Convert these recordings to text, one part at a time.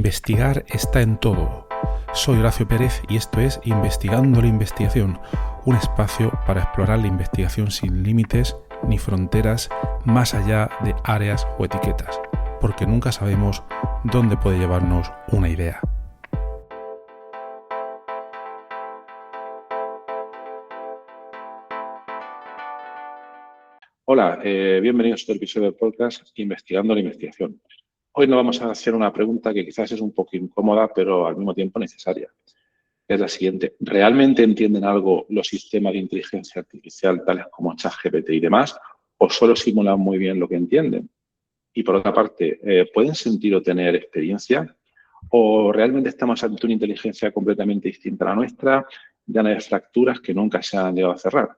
Investigar está en todo. Soy Horacio Pérez y esto es Investigando la Investigación, un espacio para explorar la investigación sin límites ni fronteras más allá de áreas o etiquetas, porque nunca sabemos dónde puede llevarnos una idea. Hola, bienvenidos a este episodio del podcast Investigando la Investigación. Hoy nos vamos a hacer una pregunta que quizás es un poco incómoda, pero al mismo tiempo necesaria. Es la siguiente. ¿Realmente entienden algo los sistemas de inteligencia artificial tales como ChatGPT y demás? ¿O solo simulan muy bien lo que entienden? Y por otra parte, ¿pueden sentir o tener experiencia? ¿O realmente estamos ante una inteligencia completamente distinta a la nuestra, llena de fracturas que nunca se han llegado a cerrar?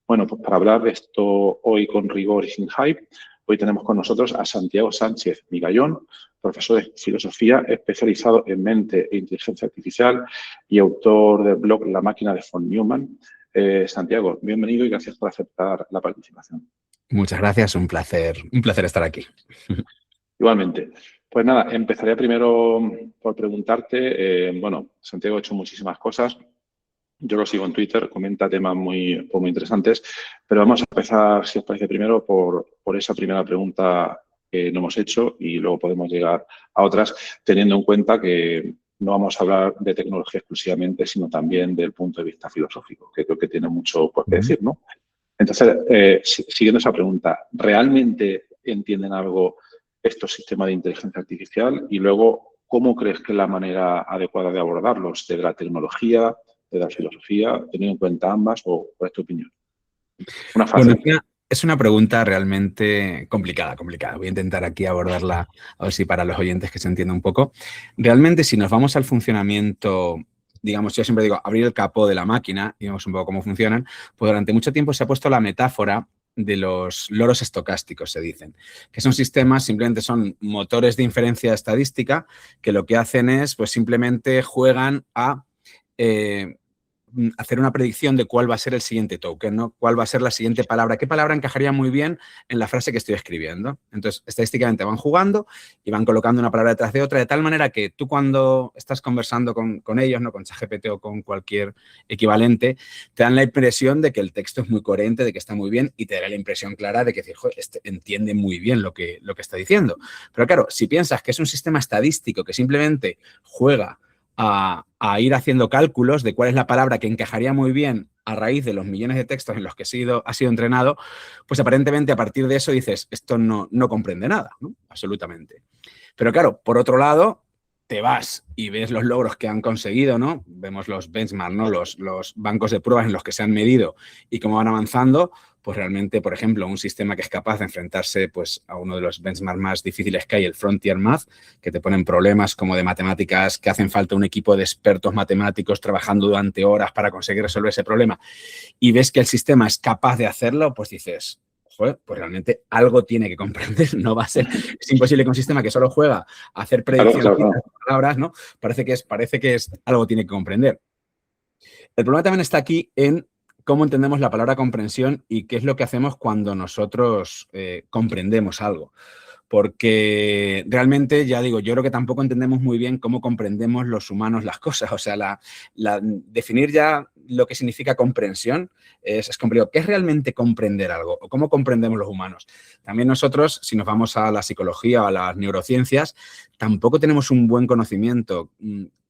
Bueno, pues para hablar de esto hoy con rigor y sin hype, hoy tenemos con nosotros a Santiago Sánchez Migallón, profesor de filosofía especializado en mente e inteligencia artificial y autor del blog La máquina de von Neumann. Santiago, bienvenido y gracias por aceptar la participación. Muchas gracias, un placer estar aquí. Igualmente. Pues nada, empezaría primero por preguntarte, bueno, Santiago ha hecho muchísimas cosas. Yo lo sigo en Twitter, comenta temas muy interesantes, pero vamos a empezar, si os parece, primero por esa primera pregunta que no hemos hecho y luego podemos llegar a otras, teniendo en cuenta que no vamos a hablar de tecnología exclusivamente, sino también del punto de vista filosófico, que creo que tiene mucho por qué decir, ¿no? Entonces, siguiendo esa pregunta, ¿realmente entienden algo estos sistemas de inteligencia artificial? Y luego, ¿cómo crees que es la manera adecuada de abordarlos? ¿De la tecnología, de la filosofía, teniendo en cuenta ambas, o cuál es tu opinión? Una fácil. Bueno, es una pregunta realmente complicada. Voy a intentar aquí abordarla, a ver si para los oyentes que se entienda un poco. Realmente, si nos vamos al funcionamiento, digamos, yo siempre digo, abrir el capó de la máquina y vemos un poco cómo funcionan, pues durante mucho tiempo se ha puesto la metáfora de los loros estocásticos, se dicen, que son sistemas, simplemente son motores de inferencia estadística que lo que hacen es, pues simplemente juegan a hacer una predicción de cuál va a ser el siguiente token, ¿no? Cuál va a ser la siguiente palabra, qué palabra encajaría muy bien en la frase que estoy escribiendo. Entonces, estadísticamente van jugando y van colocando una palabra detrás de otra, de tal manera que tú cuando estás conversando con ellos, ¿no? Con ChatGPT o con cualquier equivalente, te dan la impresión de que el texto es muy coherente, de que está muy bien y te da la impresión clara de que este entiende muy bien lo que está diciendo. Pero claro, si piensas que es un sistema estadístico que simplemente juega a ir haciendo cálculos de cuál es la palabra que encajaría muy bien a raíz de los millones de textos en los que ha sido entrenado, pues aparentemente a partir de eso dices, esto no comprende nada, ¿no? Absolutamente. Pero claro, por otro lado, te vas y ves los logros que han conseguido, ¿no? Vemos los benchmarks, ¿no? Los bancos de pruebas en los que se han medido y cómo van avanzando, pues realmente, por ejemplo, un sistema que es capaz de enfrentarse pues, a uno de los benchmarks más difíciles que hay, el Frontier Math, que te ponen problemas como de matemáticas que hacen falta un equipo de expertos matemáticos trabajando durante horas para conseguir resolver ese problema, y ves que el sistema es capaz de hacerlo, pues dices, joder, pues realmente algo tiene que comprender, no va a ser, es imposible que un sistema que solo juega a hacer predicciones de palabras, ¿no? Parece que es algo tiene que comprender. El problema también está aquí en cómo entendemos la palabra comprensión y qué es lo que hacemos cuando nosotros comprendemos algo. Porque realmente, ya digo, yo creo que tampoco entendemos muy bien cómo comprendemos los humanos las cosas. O sea, definir ya lo que significa comprensión es complicado. ¿Qué es realmente comprender algo? ¿O cómo comprendemos los humanos? También nosotros, si nos vamos a la psicología o a las neurociencias, tampoco tenemos un buen conocimiento.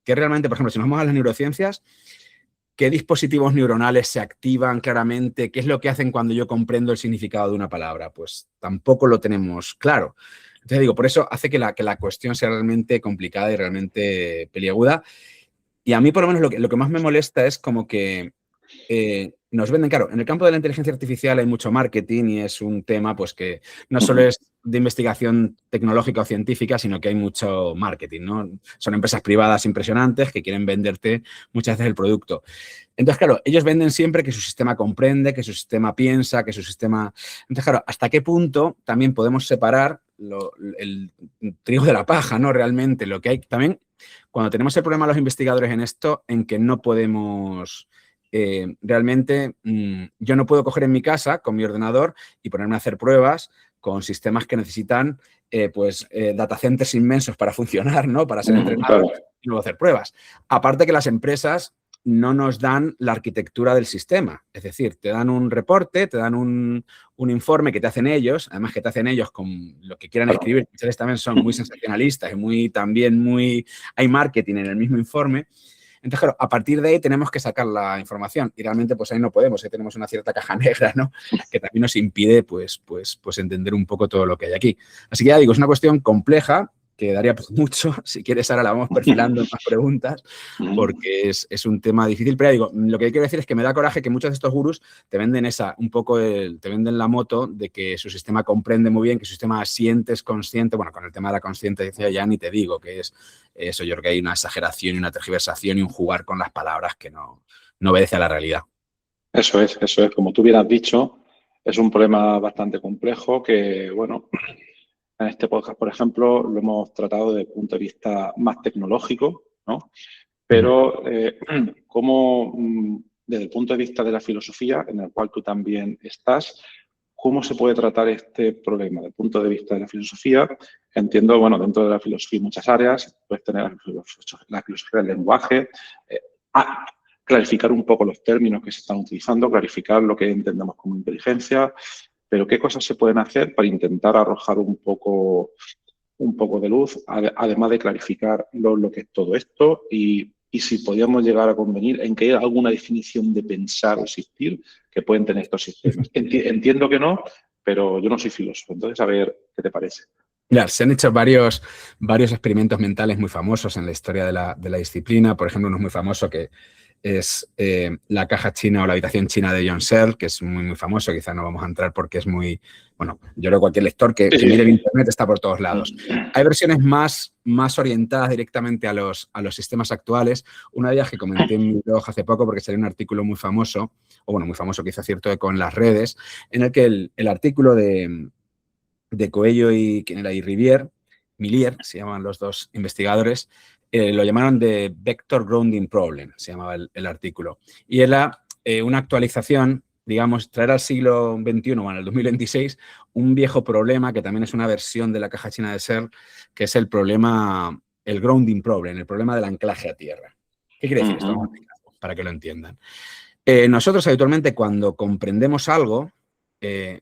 Que realmente, por ejemplo, si nos vamos a las neurociencias, ¿qué dispositivos neuronales se activan claramente? ¿Qué es lo que hacen cuando yo comprendo el significado de una palabra? Pues tampoco lo tenemos claro. Entonces digo, por eso hace que la cuestión sea realmente complicada y realmente peliaguda. Y a mí, por lo menos, lo que más me molesta es como que nos venden, claro, en el campo de la inteligencia artificial hay mucho marketing y es un tema pues que no solo es de investigación tecnológica o científica, sino que hay mucho marketing, ¿no? Son empresas privadas impresionantes que quieren venderte muchas veces el producto. Entonces, claro, ellos venden siempre que su sistema comprende, que su sistema piensa, que su sistema... Entonces, claro, ¿hasta qué punto también podemos separar el trigo de la paja, ¿no? Realmente lo que hay... También, cuando tenemos el problema los investigadores en esto, en que no podemos... realmente yo no puedo coger en mi casa con mi ordenador y ponerme a hacer pruebas con sistemas que necesitan data centers inmensos para funcionar, ¿no? Para ser entrenados y luego hacer pruebas. Aparte que las empresas no nos dan la arquitectura del sistema. Es decir, te dan un reporte, te dan un informe que te hacen ellos, además que te hacen ellos con lo que quieran escribir. Muchas también son muy sensacionalistas y hay marketing en el mismo informe. Entonces, claro, a partir de ahí tenemos que sacar la información y realmente pues ahí no podemos, ahí tenemos una cierta caja negra, ¿no? Que también nos impide pues entender un poco todo lo que hay aquí. Así que ya digo, es una cuestión compleja que daría pues mucho. Si quieres, ahora la vamos perfilando en más preguntas porque es un tema difícil. Pero ya digo, lo que quiero decir es que me da coraje que muchos de estos gurús te venden te venden la moto de que su sistema comprende muy bien, que su sistema asiente, es consciente. Bueno, con el tema de la consciencia ya ni te digo que es eso. Yo creo que hay una exageración y una tergiversación y un jugar con las palabras que no obedece a la realidad. Eso es. Como tú bien has dicho, es un problema bastante complejo que, bueno, en este podcast, por ejemplo, lo hemos tratado desde el punto de vista más tecnológico, ¿no? Pero desde el punto de vista de la filosofía, en el cual tú también estás, ¿cómo se puede tratar este problema? Desde el punto de vista de la filosofía, entiendo, bueno, dentro de la filosofía hay muchas áreas, puedes tener la filosofía del lenguaje, clarificar un poco los términos que se están utilizando, clarificar lo que entendemos como inteligencia, pero ¿qué cosas se pueden hacer para intentar arrojar un poco de luz, además de clarificar lo que es todo esto y si podíamos llegar a convenir en que hay alguna definición de pensar o existir que pueden tener estos sistemas? Entiendo que no, pero yo no soy filósofo, entonces a ver qué te parece. Claro, se han hecho varios experimentos mentales muy famosos en la historia de la disciplina. Por ejemplo, uno muy famoso que es la caja china o la habitación china de John Searle, que es muy famoso. Quizá no vamos a entrar porque es muy... Bueno, yo creo que cualquier lector que mire el Internet está por todos lados. Hay versiones más orientadas directamente a los sistemas actuales. Una de ellas que comenté en mi blog hace poco porque salió un artículo muy famoso, muy famoso que hizo cierto eco en las redes, en el que el artículo de Coello y Millier, se llaman los dos investigadores, lo llamaron de Vector Grounding Problem, se llamaba el artículo. Y era una actualización, digamos, traer al siglo XXI o al 2026 un viejo problema que también es una versión de la caja china de Searle, que es el grounding problem, el problema del anclaje a tierra. ¿Qué quiere decir esto? Para que lo entiendan. Nosotros habitualmente cuando comprendemos algo,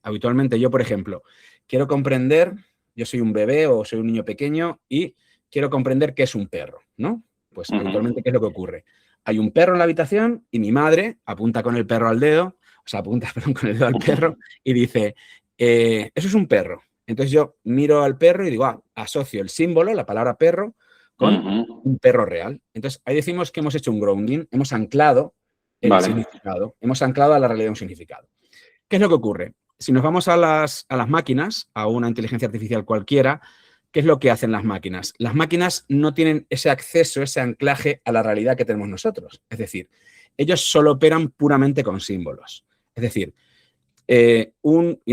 habitualmente yo, por ejemplo, quiero comprender, yo soy un bebé o soy un niño pequeño y quiero comprender qué es un perro, ¿no? Pues habitualmente, ¿qué es lo que ocurre? Hay un perro en la habitación y mi madre apunta con el perro al dedo, con el dedo al perro y dice, eso es un perro. Entonces yo miro al perro y digo, asocio el símbolo, la palabra perro, con un perro real. Entonces ahí decimos que hemos hecho un grounding, hemos anclado el significado, hemos anclado a la realidad un significado. ¿Qué es lo que ocurre? Si nos vamos a las máquinas, a una inteligencia artificial cualquiera, ¿qué es lo que hacen las máquinas? Las máquinas no tienen ese acceso, ese anclaje a la realidad que tenemos nosotros. Es decir, ellos solo operan puramente con símbolos. Es decir, y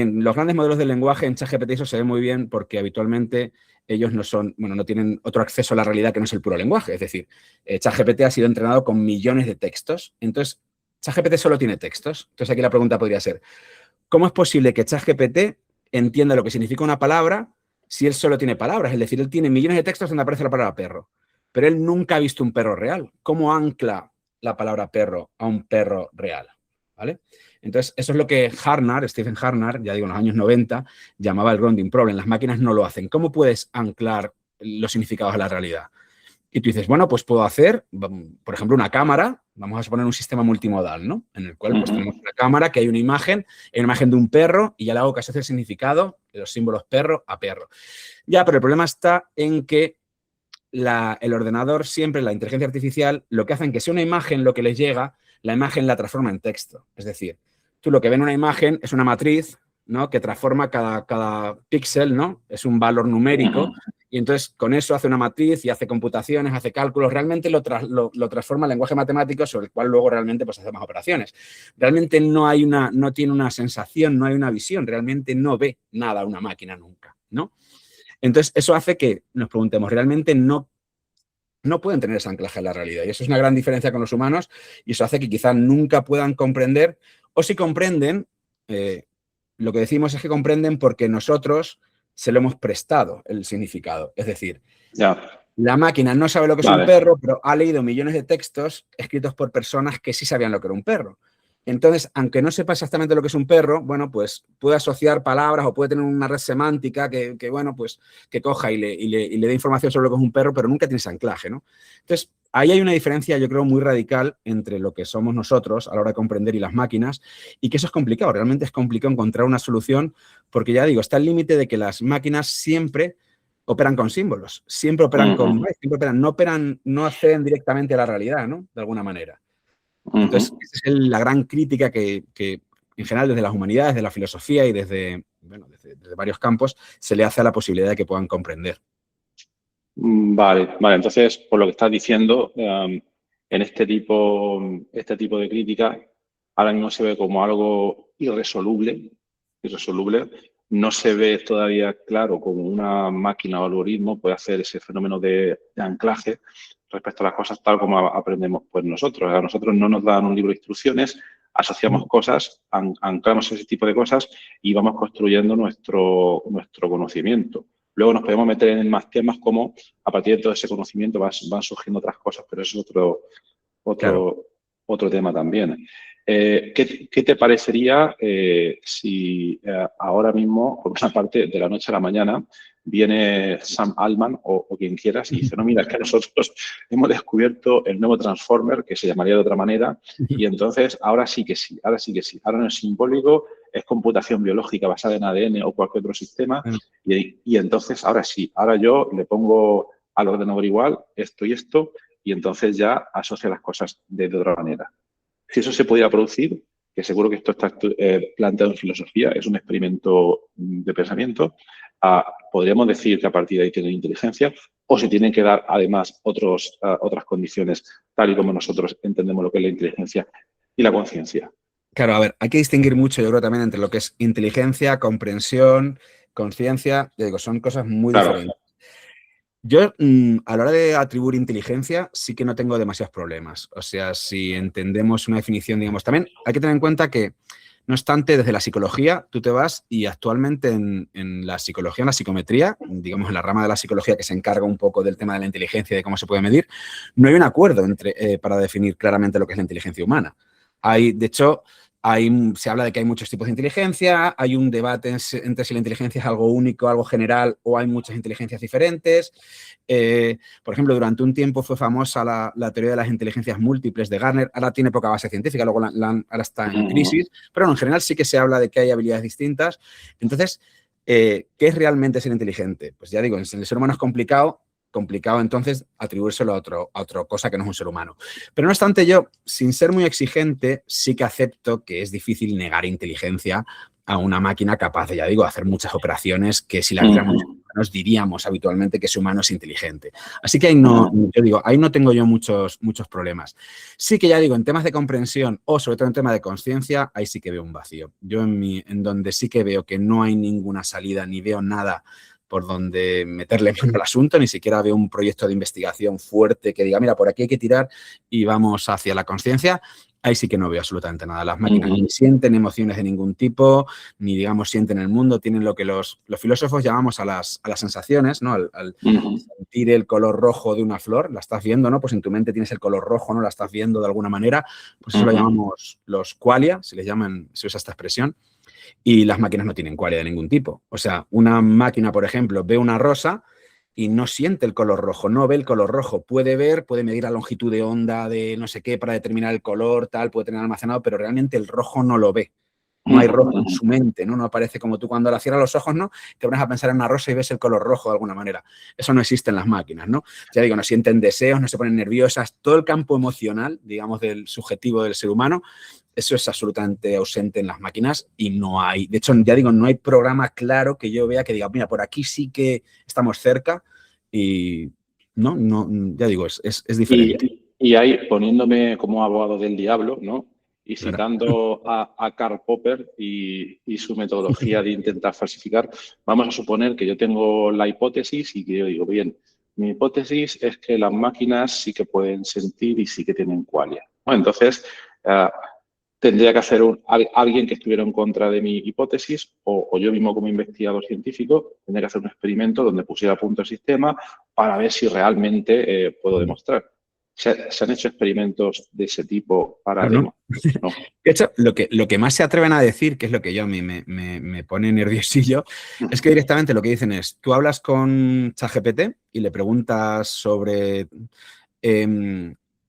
en los grandes modelos de lenguaje, en ChatGPT eso se ve muy bien porque habitualmente ellos no tienen otro acceso a la realidad que no es el puro lenguaje. Es decir, ChatGPT ha sido entrenado con millones de textos. Entonces, ChatGPT solo tiene textos. Entonces, aquí la pregunta podría ser, ¿cómo es posible que ChatGPT entienda lo que significa una palabra si él solo tiene palabras? Es decir, él tiene millones de textos donde aparece la palabra perro, pero él nunca ha visto un perro real. ¿Cómo ancla la palabra perro a un perro real? ¿Vale? Entonces, eso es lo que Stephen Harnar, ya digo, en los años 90, llamaba el grounding problem. Las máquinas no lo hacen. ¿Cómo puedes anclar los significados a la realidad? Y tú dices, bueno, pues puedo hacer, por ejemplo, una cámara. Vamos a suponer un sistema multimodal, ¿no? En el cual pues, tenemos una cámara que hay una imagen de un perro y ya le hago que asocie el significado de los símbolos perro a perro. Ya, pero el problema está en que el ordenador siempre, la inteligencia artificial, lo que hacen que sea una imagen lo que les llega, la imagen la transforma en texto. Es decir, tú lo que ves en una imagen es una matriz, ¿no? Que transforma cada píxel, ¿no? Es un valor numérico. Y entonces con eso hace una matriz y hace computaciones, hace cálculos, realmente lo transforma en lenguaje matemático sobre el cual luego realmente pues, hace más operaciones. Realmente no tiene una sensación, no hay una visión, realmente no ve nada una máquina nunca, ¿no? Entonces eso hace que nos preguntemos, realmente no pueden tener ese anclaje a la realidad. Y eso es una gran diferencia con los humanos y eso hace que quizás nunca puedan comprender o si comprenden, lo que decimos es que comprenden porque nosotros se lo hemos prestado el significado. Es decir, la máquina no sabe lo que es un perro, pero ha leído millones de textos escritos por personas que sí sabían lo que era un perro. Entonces, aunque no sepa exactamente lo que es un perro, bueno, pues puede asociar palabras o puede tener una red semántica que bueno, pues que coja y le dé información sobre lo que es un perro, pero nunca tiene ese anclaje, ¿no? Entonces, ahí hay una diferencia, yo creo, muy radical entre lo que somos nosotros a la hora de comprender y las máquinas, y que eso es complicado. Realmente es complicado encontrar una solución porque, ya digo, está el límite de que las máquinas siempre operan con símbolos, siempre operan no acceden directamente a la realidad, ¿no? De alguna manera. Entonces, esa es la gran crítica que en general desde las humanidades, desde la filosofía y desde varios campos se le hace a la posibilidad de que puedan comprender. Vale. Entonces, por lo que estás diciendo, en este tipo de crítica ahora mismo se ve como algo irresoluble. No se ve todavía claro cómo una máquina o algoritmo puede hacer ese fenómeno de anclaje respecto a las cosas tal como aprendemos pues nosotros. A nosotros no nos dan un libro de instrucciones, asociamos cosas, anclamos ese tipo de cosas y vamos construyendo nuestro conocimiento. Luego nos podemos meter en más temas como a partir de todo ese conocimiento van surgiendo otras cosas, pero eso es otro tema también. ¿Qué te parecería si ahora mismo, por una parte, de la noche a la mañana, viene Sam Altman o quien quieras y dice, no, mira, es que nosotros hemos descubierto el nuevo Transformer, que se llamaría de otra manera, y entonces ahora sí que sí, ahora no es simbólico, es computación biológica basada en ADN o cualquier otro sistema, y entonces ahora sí, ahora yo le pongo al ordenador igual esto y esto, y entonces ya asocia las cosas de otra manera. Si eso se pudiera producir, que seguro que esto está planteado en filosofía, es un experimento de pensamiento, podríamos decir que a partir de ahí tienen inteligencia o se tienen que dar además otras condiciones, tal y como nosotros entendemos lo que es la inteligencia y la conciencia. Claro, a ver, hay que distinguir mucho, yo creo, también entre lo que es inteligencia, comprensión, conciencia. Ya digo, son cosas muy diferentes. Yo, a la hora de atribuir inteligencia, sí que no tengo demasiados problemas. O sea, si entendemos una definición, digamos, también hay que tener en cuenta que, no obstante, desde la psicología, tú te vas y actualmente en la psicología, en la psicometría, digamos, en la rama de la psicología que se encarga un poco del tema de la inteligencia y de cómo se puede medir, no hay un acuerdo para definir claramente lo que es la inteligencia humana. De hecho, se habla de que hay muchos tipos de inteligencia, hay un debate entre si la inteligencia es algo único, algo general o hay muchas inteligencias diferentes. Por ejemplo, durante un tiempo fue famosa la teoría de las inteligencias múltiples de Garner. Ahora tiene poca base científica, luego ahora está en crisis, pero en general sí que se habla de que hay habilidades distintas. Entonces, ¿qué es realmente ser inteligente? Pues ya digo, en el ser humano es complicado entonces atribuírselo a otra cosa que no es un ser humano. Pero no obstante, yo, sin ser muy exigente, sí que acepto que es difícil negar inteligencia a una máquina capaz de, ya digo, hacer muchas operaciones que si la viéramos humanos diríamos habitualmente que ese humano es inteligente. Así que ahí ahí no tengo yo muchos problemas. Sí que ya digo, en temas de comprensión o sobre todo en temas de conciencia, ahí sí que veo un vacío. Yo en donde sí que veo que no hay ninguna salida ni veo nada por donde meterle mano al asunto, ni siquiera veo un proyecto de investigación fuerte que diga, mira, por aquí hay que tirar y vamos hacia la conciencia. Ahí sí que no veo absolutamente nada. Las máquinas ni sienten emociones de ningún tipo, ni, digamos, sienten el mundo. Tienen lo que los filósofos llamamos a las sensaciones, ¿no? Al sentir el color rojo de una flor, la estás viendo, ¿no? Pues en tu mente tienes el color rojo, ¿no? La estás viendo de alguna manera. Pues eso lo llamamos los qualia, se usa esta expresión. Y las máquinas no tienen qualia de ningún tipo. O sea, una máquina, por ejemplo, ve una rosa y no siente el color rojo, no ve el color rojo. Puede medir la longitud de onda de no sé qué para determinar el color, tal, puede tener almacenado, pero realmente el rojo no lo ve. No hay rojo en su mente, ¿no? No aparece como tú cuando la cierras los ojos, ¿no? Te pones a pensar en una rosa y ves el color rojo de alguna manera. Eso no existe en las máquinas, ¿no? Ya digo, no sienten deseos, no se ponen nerviosas. Todo el campo emocional, digamos, del subjetivo del ser humano, eso es absolutamente ausente en las máquinas y no hay, de hecho, ya digo, no hay programa claro que yo vea que diga, mira, por aquí sí que estamos cerca y no, ya digo, es diferente. Y ahí, poniéndome como abogado del diablo, ¿no? Y citando a Karl Popper y su metodología de intentar falsificar, vamos a suponer que yo tengo la hipótesis y que yo digo, bien, mi hipótesis es que las máquinas sí que pueden sentir y sí que tienen qualia. Bueno, entonces, tendría que hacer alguien que estuviera en contra de mi hipótesis o yo mismo como investigador científico tendría que hacer un experimento donde pusiera a punto el sistema para ver si realmente puedo demostrar. ¿Se han hecho experimentos de ese tipo para No. No. De hecho, lo que más se atreven a decir, que es lo que yo a mí me pone nerviosillo, es que directamente lo que dicen es, tú hablas con ChatGPT y le preguntas sobre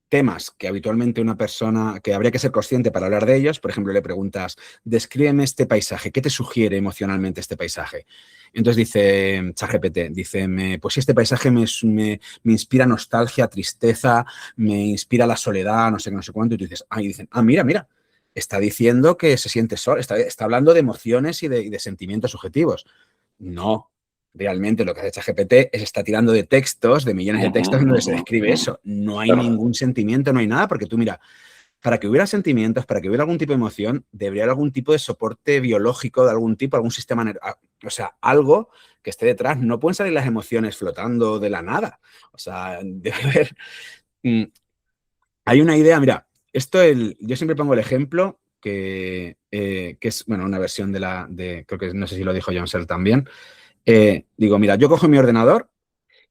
temas que habitualmente una persona, que habría que ser consciente para hablar de ellos, por ejemplo, le preguntas, descríbeme este paisaje, ¿qué te sugiere emocionalmente este paisaje? Entonces dice ChatGPT, dice, pues este paisaje me inspira nostalgia, tristeza, me inspira la soledad, no sé qué, no sé cuánto, y tú dices, y dicen, mira, está diciendo que se siente solo, está hablando de emociones y de sentimientos subjetivos. No. Realmente lo que hace ChatGPT es está tirando de textos, de millones de textos donde se describe eso. No hay ningún sentimiento, no hay nada, porque tú mira, para que hubiera sentimientos, para que hubiera algún tipo de emoción, debería haber algún tipo de soporte biológico de algún tipo, algún sistema, o sea, algo que esté detrás. No pueden salir las emociones flotando de la nada. O sea, debe haber... Hay una idea, mira, yo siempre pongo el ejemplo que es, bueno, una versión creo que no sé si lo dijo John Searle también. Digo, mira, yo cojo mi ordenador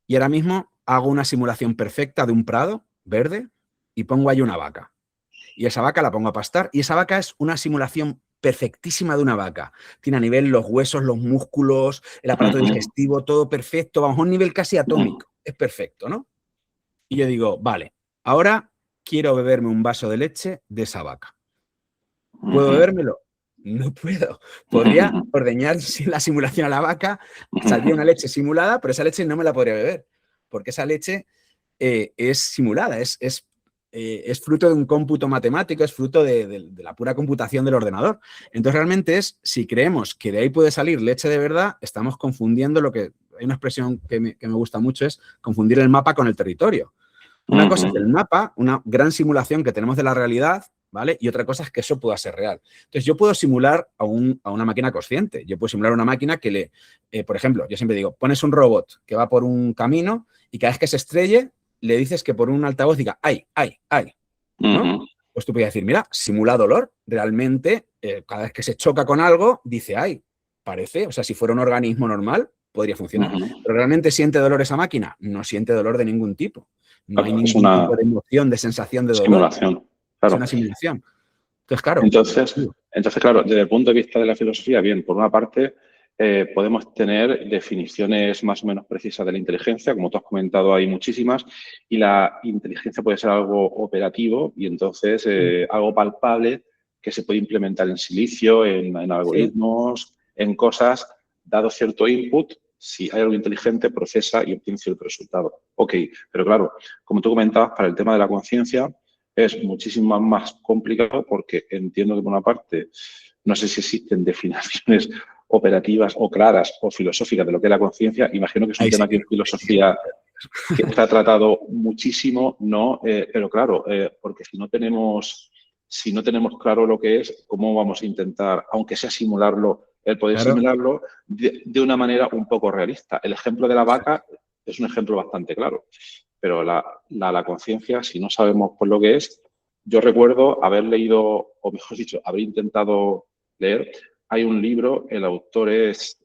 y ahora mismo hago una simulación perfecta de un prado verde y pongo ahí una vaca. Y esa vaca la pongo a pastar y esa vaca es una simulación perfectísima de una vaca. Tiene a nivel los huesos, los músculos, el aparato digestivo, todo perfecto. Vamos a un nivel casi atómico. Es perfecto, ¿no? Y yo digo, vale, ahora quiero beberme un vaso de leche de esa vaca. ¿Puedo bebérmelo? No puedo. Podría ordeñar la simulación a la vaca, saldría una leche simulada, pero esa leche no me la podría beber, porque esa leche es simulada, es fruto de un cómputo matemático, es fruto de la pura computación del ordenador. Entonces, realmente si creemos que de ahí puede salir leche de verdad, estamos confundiendo lo que... Hay una expresión que me gusta mucho, es confundir el mapa con el territorio. Una cosa es el mapa, una gran simulación que tenemos de la realidad, ¿vale? Y otra cosa es que eso pueda ser real. Entonces, yo puedo simular a una máquina consciente. Yo puedo simular una máquina que por ejemplo, yo siempre digo, pones un robot que va por un camino y cada vez que se estrelle, le dices que por un altavoz diga, ¡ay, ay, ay! ¿No? Pues tú puedes decir, mira, simula dolor. Realmente, cada vez que se choca con algo, dice, ¡ay! Parece, o sea, si fuera un organismo normal, podría funcionar. Pero ¿realmente siente dolor esa máquina? No siente dolor de ningún tipo. No hay ningún tipo de emoción, de sensación de dolor. Simulación, claro. Es una simulación. Entonces, claro. Entonces, claro, desde el punto de vista de la filosofía, bien, por una parte, podemos tener definiciones más o menos precisas de la inteligencia, como tú has comentado, hay muchísimas, y la inteligencia puede ser algo operativo y entonces algo palpable que se puede implementar en silicio, en algoritmos, en cosas, dado cierto input. Si hay algo inteligente, procesa y obtiene cierto resultado. Ok, pero claro, como tú comentabas, para el tema de la conciencia es muchísimo más complicado porque entiendo que por una parte, no sé si existen definiciones operativas o claras o filosóficas de lo que es la conciencia. Imagino que es un tema que en filosofía que está tratado muchísimo, ¿no? Pero claro, porque si no tenemos claro lo que es, ¿cómo vamos a intentar, aunque sea simularlo, el poder simularlo de una manera un poco realista? El ejemplo de la vaca es un ejemplo bastante claro, pero la conciencia, si no sabemos por lo que es, yo recuerdo haber leído, o mejor dicho, haber intentado leer, hay un libro, el autor es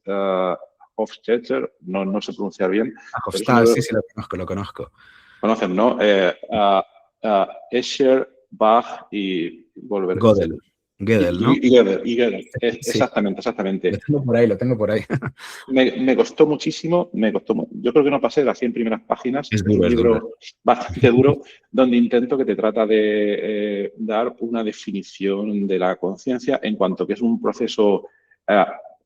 Hofstadter, no sé pronunciar bien. Hofstadter, sí, lo conozco. Conocen, ¿no? Escher, Bach y Goldberg. Gödel, ¿no? Y Gödel. Exactamente. Lo tengo por ahí. Me costó muchísimo, yo creo que no pasé las 100 primeras páginas. Es un libro bastante duro, donde intento que te trata de dar una definición de la conciencia en cuanto que es un proceso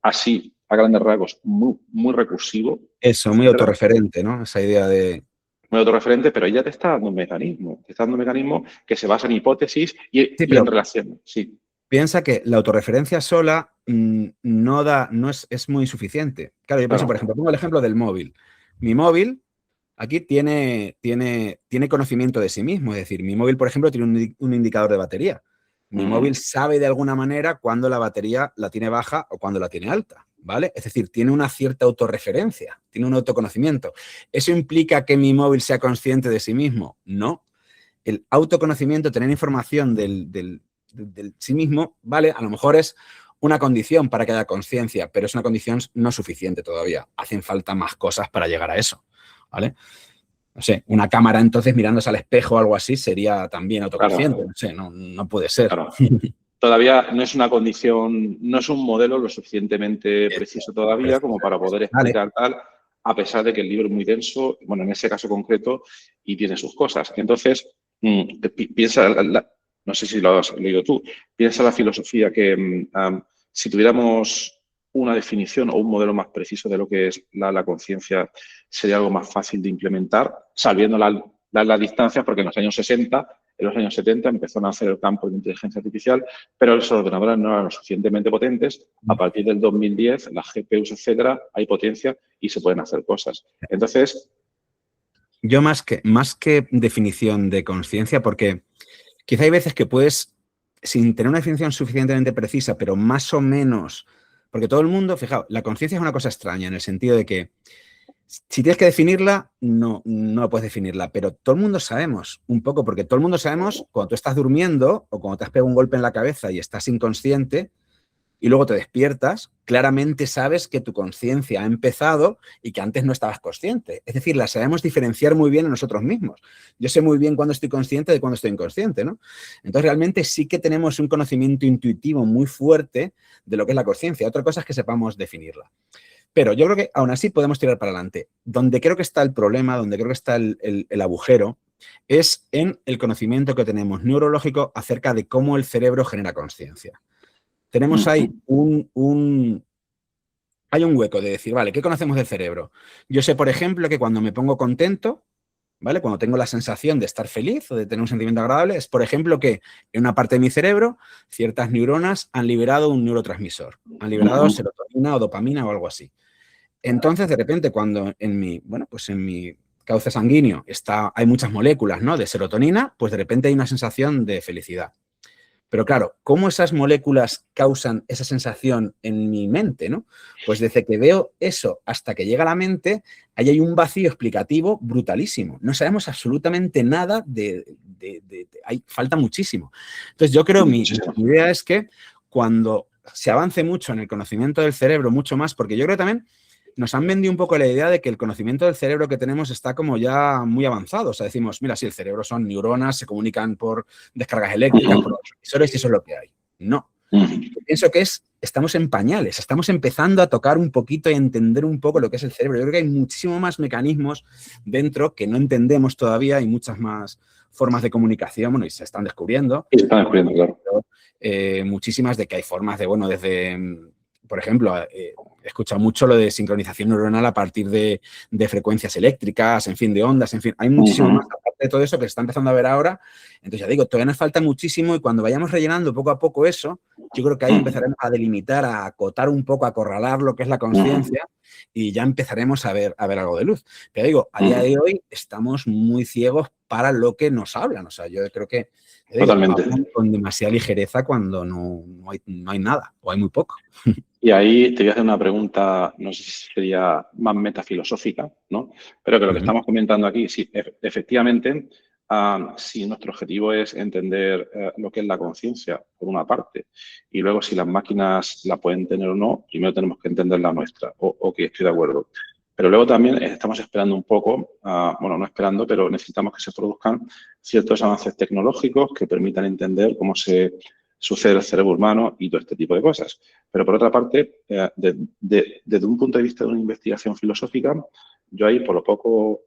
así, a grandes rasgos, muy recursivo. Eso, muy autorreferente, ¿no? Esa idea de... Muy autorreferente, pero ella te está dando un mecanismo. Te está dando un mecanismo que se basa en hipótesis y en relación. Sí. Piensa que la autorreferencia sola es muy insuficiente. Claro, yo pienso, por ejemplo, pongo el ejemplo del móvil. Mi móvil aquí tiene conocimiento de sí mismo. Es decir, mi móvil, por ejemplo, tiene un indicador de batería. Mi móvil sabe de alguna manera cuándo la batería la tiene baja o cuándo la tiene alta, ¿vale? Es decir, tiene una cierta autorreferencia, tiene un autoconocimiento. ¿Eso implica que mi móvil sea consciente de sí mismo? No. El autoconocimiento, tener información del del sí mismo, ¿vale? A lo mejor es una condición para que haya conciencia, pero es una condición no suficiente todavía. Hacen falta más cosas para llegar a eso, ¿vale? No sé, una cámara entonces mirándose al espejo o algo así sería también autoconsciente. Claro. No sé, no puede ser. Claro. Todavía no es una condición, no es un modelo lo suficientemente preciso todavía como para poder Vale. explicar tal, a pesar de que el libro es muy denso, bueno, en ese caso concreto, y tiene sus cosas. Entonces, piensa, no sé si lo has leído tú, piensa la filosofía que si tuviéramos una definición o un modelo más preciso de lo que es la conciencia, sería algo más fácil de implementar, sabiendo las distancias, porque en los años 60, en los años 70 empezó a nacer el campo de la inteligencia artificial, pero los ordenadores no eran lo suficientemente potentes. A partir del 2010, las GPUs, etcétera, hay potencia y se pueden hacer cosas. Entonces, yo más que definición de conciencia, porque quizá hay veces que puedes, sin tener una definición suficientemente precisa, pero más o menos, porque todo el mundo, fijaos, la conciencia es una cosa extraña en el sentido de que si tienes que definirla, no puedes definirla, pero todo el mundo sabemos un poco, porque todo el mundo sabemos cuando tú estás durmiendo o cuando te has pegado un golpe en la cabeza y estás inconsciente y luego te despiertas, claramente sabes que tu conciencia ha empezado y que antes no estabas consciente. Es decir, la sabemos diferenciar muy bien en nosotros mismos. Yo sé muy bien cuándo estoy consciente de cuándo estoy inconsciente, ¿no? Entonces, realmente sí que tenemos un conocimiento intuitivo muy fuerte de lo que es la conciencia. Otra cosa es que sepamos definirla. Pero yo creo que aún así podemos tirar para adelante. Donde creo que está el problema, donde creo que está el agujero, es en el conocimiento que tenemos neurológico acerca de cómo el cerebro genera conciencia. Tenemos ahí hay un hueco de decir, vale, ¿qué conocemos del cerebro? Yo sé, por ejemplo, que cuando me pongo contento, ¿vale? Cuando tengo la sensación de estar feliz o de tener un sentimiento agradable, es, por ejemplo, que en una parte de mi cerebro ciertas neuronas han liberado un neurotransmisor. Han liberado serotonina o dopamina o algo así. Entonces, de repente, cuando en mi cauce sanguíneo hay muchas moléculas, ¿no?, de serotonina, pues de repente hay una sensación de felicidad. Pero claro, ¿cómo esas moléculas causan esa sensación en mi mente, ¿no? Pues desde que veo eso hasta que llega a la mente, ahí hay un vacío explicativo brutalísimo. No sabemos absolutamente nada falta muchísimo. Entonces, yo creo, mi idea es que cuando se avance mucho en el conocimiento del cerebro, mucho más, porque yo creo que también nos han vendido un poco la idea de que el conocimiento del cerebro que tenemos está como ya muy avanzado. O sea, decimos, mira, sí, el cerebro son neuronas, se comunican por descargas eléctricas, por los transmisores y eso es lo que hay. No. Yo pienso que estamos en pañales, estamos empezando a tocar un poquito y a entender un poco lo que es el cerebro. Yo creo que hay muchísimos más mecanismos dentro que no entendemos todavía, hay muchas más formas de comunicación, bueno, y se están descubriendo. Y se están descubriendo, claro. Pero, muchísimas de que hay formas de, bueno, desde... Por ejemplo, he escuchado mucho lo de sincronización neuronal a partir de frecuencias eléctricas, en fin, de ondas, en fin. Hay muchísimo más aparte de todo eso que se está empezando a ver ahora. Entonces, ya digo, todavía nos falta muchísimo y cuando vayamos rellenando poco a poco eso, yo creo que ahí empezaremos a delimitar, a acotar un poco, a acorralar lo que es la conciencia y ya empezaremos a ver algo de luz. Pero digo, a día de hoy estamos muy ciegos para lo que nos hablan. O sea, yo creo que totalmente con demasiada ligereza cuando no hay nada o hay muy poco. Y ahí te voy a hacer una pregunta, no sé si sería más metafilosófica, ¿no? Pero que lo que estamos comentando aquí, sí, efectivamente, si nuestro objetivo es entender lo que es la conciencia, por una parte, y luego si las máquinas la pueden tener o no, primero tenemos que entender la nuestra, ok, estoy de acuerdo. Pero luego también estamos esperando un poco, bueno, no esperando, pero necesitamos que se produzcan ciertos avances tecnológicos que permitan entender cómo sucede el cerebro humano y todo este tipo de cosas. Pero por otra parte, desde un punto de vista de una investigación filosófica, yo ahí, por lo poco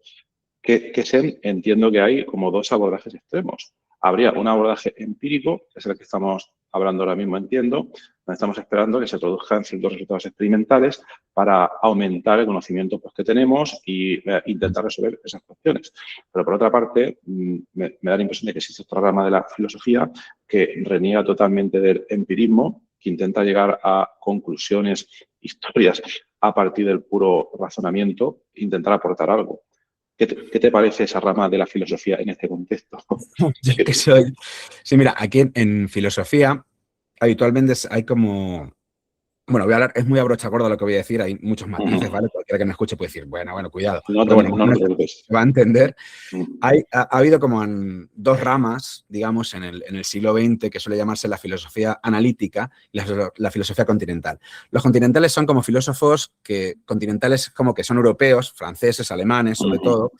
que sé, entiendo que hay como dos abordajes extremos. Habría un abordaje empírico, que es el que estamos hablando ahora mismo, entiendo, donde estamos esperando que se produzcan ciertos resultados experimentales para aumentar el conocimiento que tenemos e intentar resolver esas cuestiones. Pero por otra parte, me da la impresión de que existe otra rama de la filosofía que reniega totalmente del empirismo, que intenta llegar a conclusiones, historias, a partir del puro razonamiento, e intentar aportar algo. ¿Qué te parece esa rama de la filosofía en este contexto? Yo que soy... Sí, mira, aquí en filosofía habitualmente hay como Bueno, voy a hablar, es muy a brocha gorda lo que voy a decir, hay muchos matices, ¿vale? Cualquiera que me escuche puede decir, bueno, cuidado. No Pero te, bueno, no te preocupes. se va a entender. Ha habido como dos ramas, digamos, en el siglo XX que suele llamarse la filosofía analítica y la filosofía continental. Los continentales son como filósofos continentales como que son europeos, franceses, alemanes, sobre todo,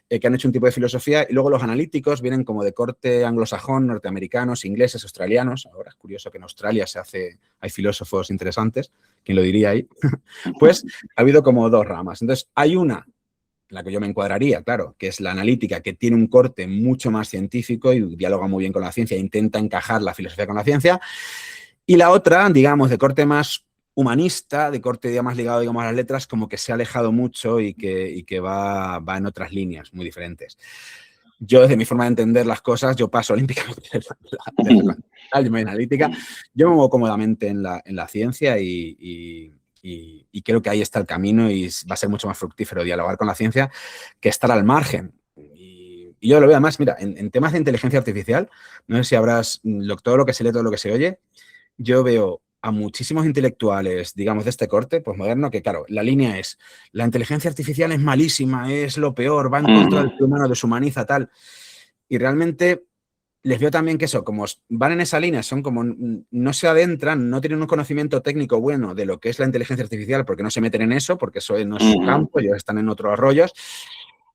que han hecho un tipo de filosofía, y luego los analíticos vienen como de corte anglosajón, norteamericanos, ingleses, australianos. Ahora es curioso que en Australia hay filósofos interesantes, ¿quién lo diría ahí? Pues ha habido como dos ramas. Entonces, hay una, la que yo me encuadraría, claro, que es la analítica, que tiene un corte mucho más científico y dialoga muy bien con la ciencia, intenta encajar la filosofía con la ciencia. Y la otra, digamos, de corte más humanista, de corte ya más ligado, digamos, a las letras, como que se ha alejado mucho y que va en otras líneas muy diferentes. Yo, desde mi forma de entender las cosas, yo paso olímpicamente de la continental, yo me analítica. Yo me muevo cómodamente en la ciencia y creo que ahí está el camino y va a ser mucho más fructífero dialogar con la ciencia que estar al margen. Y yo lo veo además, mira, en temas de inteligencia artificial, no sé si habrás, todo lo que se lee, todo lo que se oye, yo veo a muchísimos intelectuales, digamos, de este corte, pues moderno, que claro, la línea es, la inteligencia artificial es malísima, es lo peor, va en contra del ser humano, deshumaniza, tal. Y realmente les veo también que eso, como van en esa línea, son como, no se adentran, no tienen un conocimiento técnico bueno de lo que es la inteligencia artificial, porque no se meten en eso, porque eso no es su campo, ellos están en otros rollos,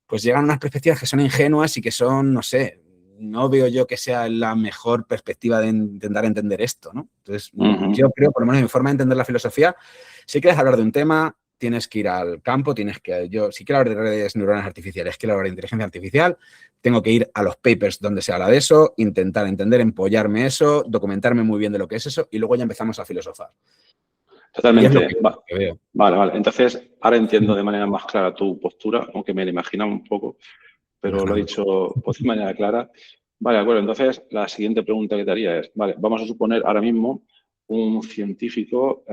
pues llegan a unas perspectivas que son ingenuas y que son, no sé, no veo yo que sea la mejor perspectiva de intentar entender esto, ¿no? Entonces, yo creo, por lo menos en mi forma de entender la filosofía, si quieres hablar de un tema, tienes que ir al campo, si quiero hablar de redes neuronales artificiales, quiero hablar de inteligencia artificial, tengo que ir a los papers donde se habla de eso, intentar entender, empollarme eso, documentarme muy bien de lo que es eso y luego ya empezamos a filosofar. Totalmente. Que veo. Vale. Entonces, ahora entiendo de manera más clara tu postura, aunque me la imaginaba un poco, pero lo he dicho pues, de manera clara. Vale, de acuerdo. Entonces, la siguiente pregunta que te haría es, vale, vamos a suponer ahora mismo un científico,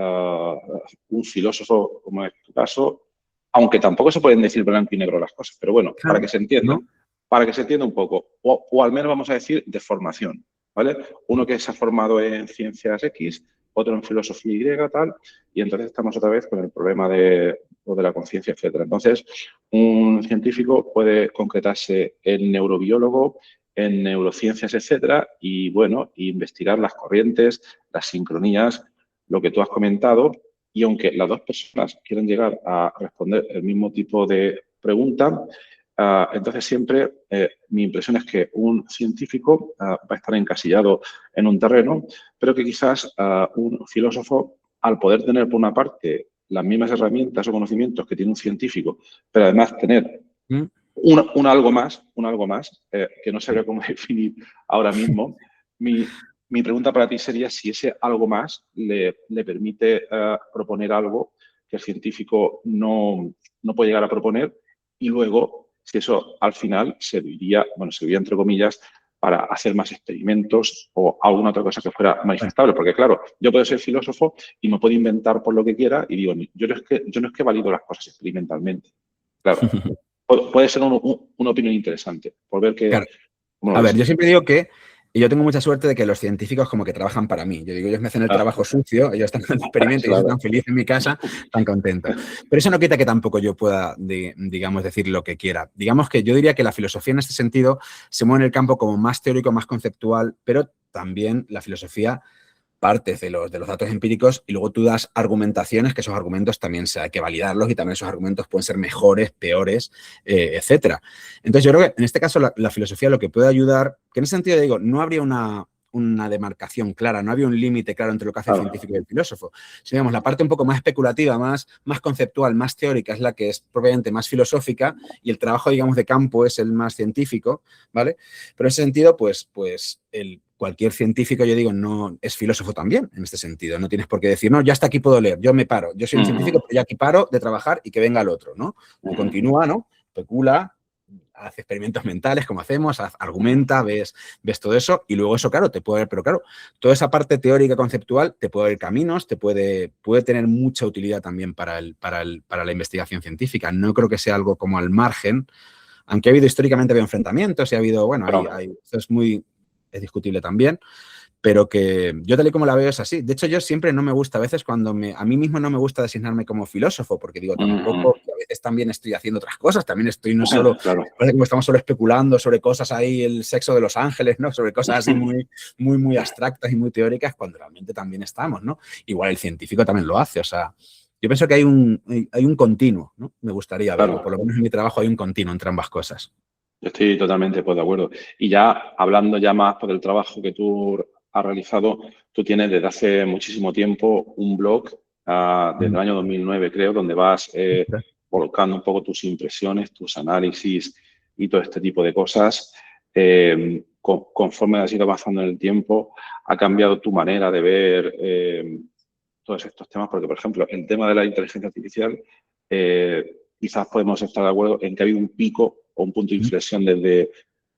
un filósofo, como es tu caso, aunque tampoco se pueden decir blanco y negro las cosas, pero bueno, Claro, para que se entienda, ¿no? para que se entienda un poco, o al menos vamos a decir de formación, ¿vale? Uno que se ha formado en ciencias X, otro en filosofía Y, tal, y entonces estamos otra vez con el problema de la conciencia, etcétera. Entonces, un científico puede concretarse en neurobiólogo, en neurociencias, etcétera, y bueno, investigar las corrientes, las sincronías, lo que tú has comentado, y aunque las dos personas quieran llegar a responder el mismo tipo de pregunta, entonces siempre mi impresión es que un científico va a estar encasillado en un terreno, pero que quizás un filósofo, al poder tener por una parte las mismas herramientas o conocimientos que tiene un científico, pero además tener un algo más, que no sabría cómo definir ahora mismo, mi pregunta para ti sería si ese algo más le permite proponer algo que el científico no puede llegar a proponer y luego si eso al final serviría entre comillas, para hacer más experimentos o alguna otra cosa que fuera manifestable. Porque, claro, yo puedo ser filósofo y me puedo inventar por lo que quiera y digo, yo no es que valido las cosas experimentalmente. Claro, puede ser una opinión interesante por ver que... Claro. A ver, yo siempre digo que yo tengo mucha suerte de que los científicos como que trabajan para mí. Yo digo, ellos me hacen el trabajo sucio, ellos están en el experimento y yo estoy tan feliz en mi casa, tan contento. Pero eso no quita que tampoco yo pueda, digamos, decir lo que quiera. Digamos que yo diría que la filosofía en este sentido se mueve en el campo como más teórico, más conceptual, pero también la filosofía partes de los datos empíricos y luego tú das argumentaciones, que esos argumentos también hay que validarlos y también esos argumentos pueden ser mejores, peores, etcétera. Entonces yo creo que en este caso la filosofía lo que puede ayudar, que en ese sentido digo, no habría una demarcación clara, no había un límite claro entre lo que hace el científico y el filósofo. Si digamos, la parte un poco más especulativa, más conceptual, más teórica es la que es propiamente más filosófica y el trabajo, digamos, de campo es el más científico, ¿vale? Pero en ese sentido, pues cualquier científico, yo digo, no es filósofo también, en este sentido. No tienes por qué decir, no, ya hasta aquí puedo leer, yo me paro. Yo soy un científico, pero ya aquí paro de trabajar y que venga el otro, ¿no? Y continúa, ¿no? Especula, hace experimentos mentales, como hacemos, argumenta, ves todo eso y luego eso, claro, te puede ver, pero claro, toda esa parte teórica, conceptual, te puede dar caminos, puede tener mucha utilidad también para la investigación científica. No creo que sea algo como al margen, aunque ha habido históricamente enfrentamientos y ha habido, bueno, esto es discutible también, pero que yo tal y como la veo es así. De hecho, yo siempre no me gusta, a veces a mí mismo no me gusta designarme como filósofo, porque digo, tampoco, que a veces también estoy haciendo otras cosas, también estoy no solo, Claro. como estamos solo especulando sobre cosas ahí, el sexo de los ángeles, ¿no? Sobre cosas así muy abstractas y muy teóricas, cuando realmente también estamos, ¿no? Igual el científico también lo hace, o sea, yo pienso que hay un continuo, ¿no? Me gustaría verlo, por lo menos en mi trabajo hay un continuo entre ambas cosas. Yo estoy totalmente de acuerdo. Y ya hablando ya más por el trabajo que tú has realizado, tú tienes desde hace muchísimo tiempo un blog, desde el año 2009 creo, donde vas volcando un poco tus impresiones, tus análisis y todo este tipo de cosas. Conforme has ido avanzando en el tiempo, ha cambiado tu manera de ver todos estos temas, porque, por ejemplo, el tema de la inteligencia artificial, quizás podemos estar de acuerdo en que ha habido un pico o un punto de inflexión desde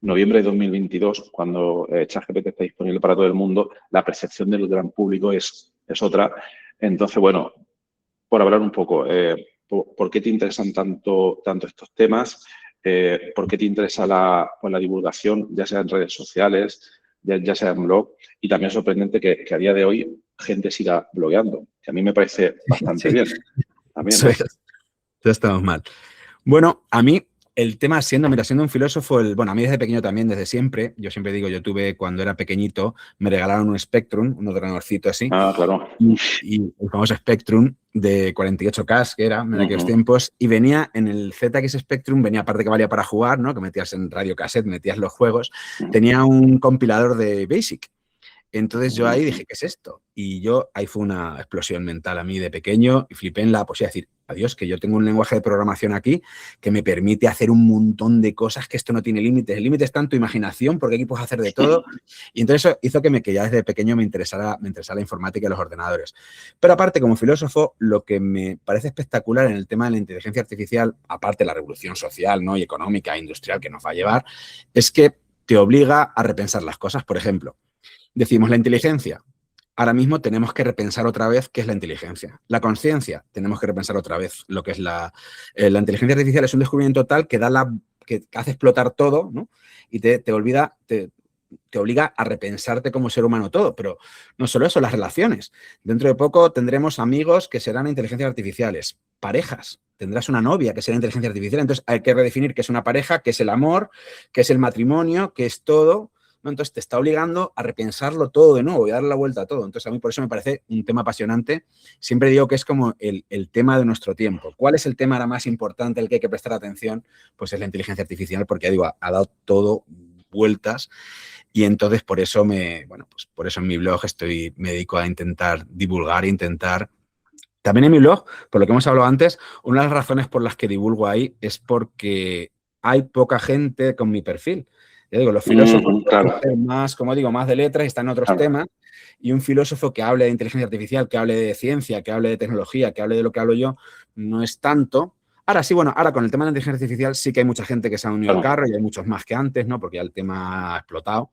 noviembre de 2022, cuando ChatGPT está disponible para todo el mundo, la percepción del gran público es otra. Entonces, bueno, por hablar un poco, ¿por qué te interesan tanto estos temas? ¿Por qué te interesa la divulgación, ya sea en redes sociales, ya sea en blog? Y también es sorprendente que a día de hoy gente siga blogueando, que a mí me parece bastante bien. También, ¿no? Eso estamos mal. Bueno, a mí el tema siendo un filósofo, a mí desde pequeño también, desde siempre, yo siempre digo, yo tuve cuando era pequeñito, me regalaron un Spectrum, un ordenadorcito así. Claro. Y el famoso Spectrum de 48K, que era en aquellos tiempos, y venía en el ZX Spectrum, venía aparte que valía para jugar, ¿no? Que metías en radio cassette, metías los juegos, tenía un compilador de BASIC. Entonces yo ahí dije, ¿qué es esto? Y ahí fue una explosión mental a mí de pequeño y flipé en la posibilidad de decir, adiós, que yo tengo un lenguaje de programación aquí que me permite hacer un montón de cosas, que esto no tiene límites. El límite está en tu imaginación, porque aquí puedes hacer de todo. Y entonces eso hizo que ya desde pequeño me interesara la informática y los ordenadores. Pero aparte, como filósofo, lo que me parece espectacular en el tema de la inteligencia artificial, aparte de la revolución social, ¿no? Y económica e industrial que nos va a llevar, es que te obliga a repensar las cosas. Por ejemplo, decimos la inteligencia. Ahora mismo tenemos que repensar otra vez qué es la inteligencia. La conciencia, tenemos que repensar otra vez lo que es la inteligencia artificial. Es un descubrimiento tal que hace explotar todo, ¿no? Y te obliga a repensarte como ser humano todo. Pero no solo eso, las relaciones. Dentro de poco tendremos amigos que serán inteligencias artificiales, parejas. Tendrás una novia que será inteligencia artificial. Entonces hay que redefinir qué es una pareja, qué es el amor, qué es el matrimonio, qué es todo. ¿No? Entonces te está obligando a repensarlo todo de nuevo y darle la vuelta a todo. Entonces a mí por eso me parece un tema apasionante. Siempre digo que es como el tema de nuestro tiempo. ¿Cuál es el tema ahora más importante, el que hay que prestar atención? Pues es la inteligencia artificial, porque ya digo, ha dado todo vueltas y entonces por eso por eso en mi blog me dedico a intentar divulgar, También en mi blog, por lo que hemos hablado antes, una de las razones por las que divulgo ahí es porque hay poca gente con mi perfil. Ya digo, los filósofos más, como digo, más de letras y están en otros temas. Y un filósofo que hable de inteligencia artificial, que hable de ciencia, que hable de tecnología, que hable de lo que hablo yo, no es tanto. Ahora sí, ahora con el tema de la inteligencia artificial sí que hay mucha gente que se ha unido al carro y hay muchos más que antes, ¿no? Porque ya el tema ha explotado.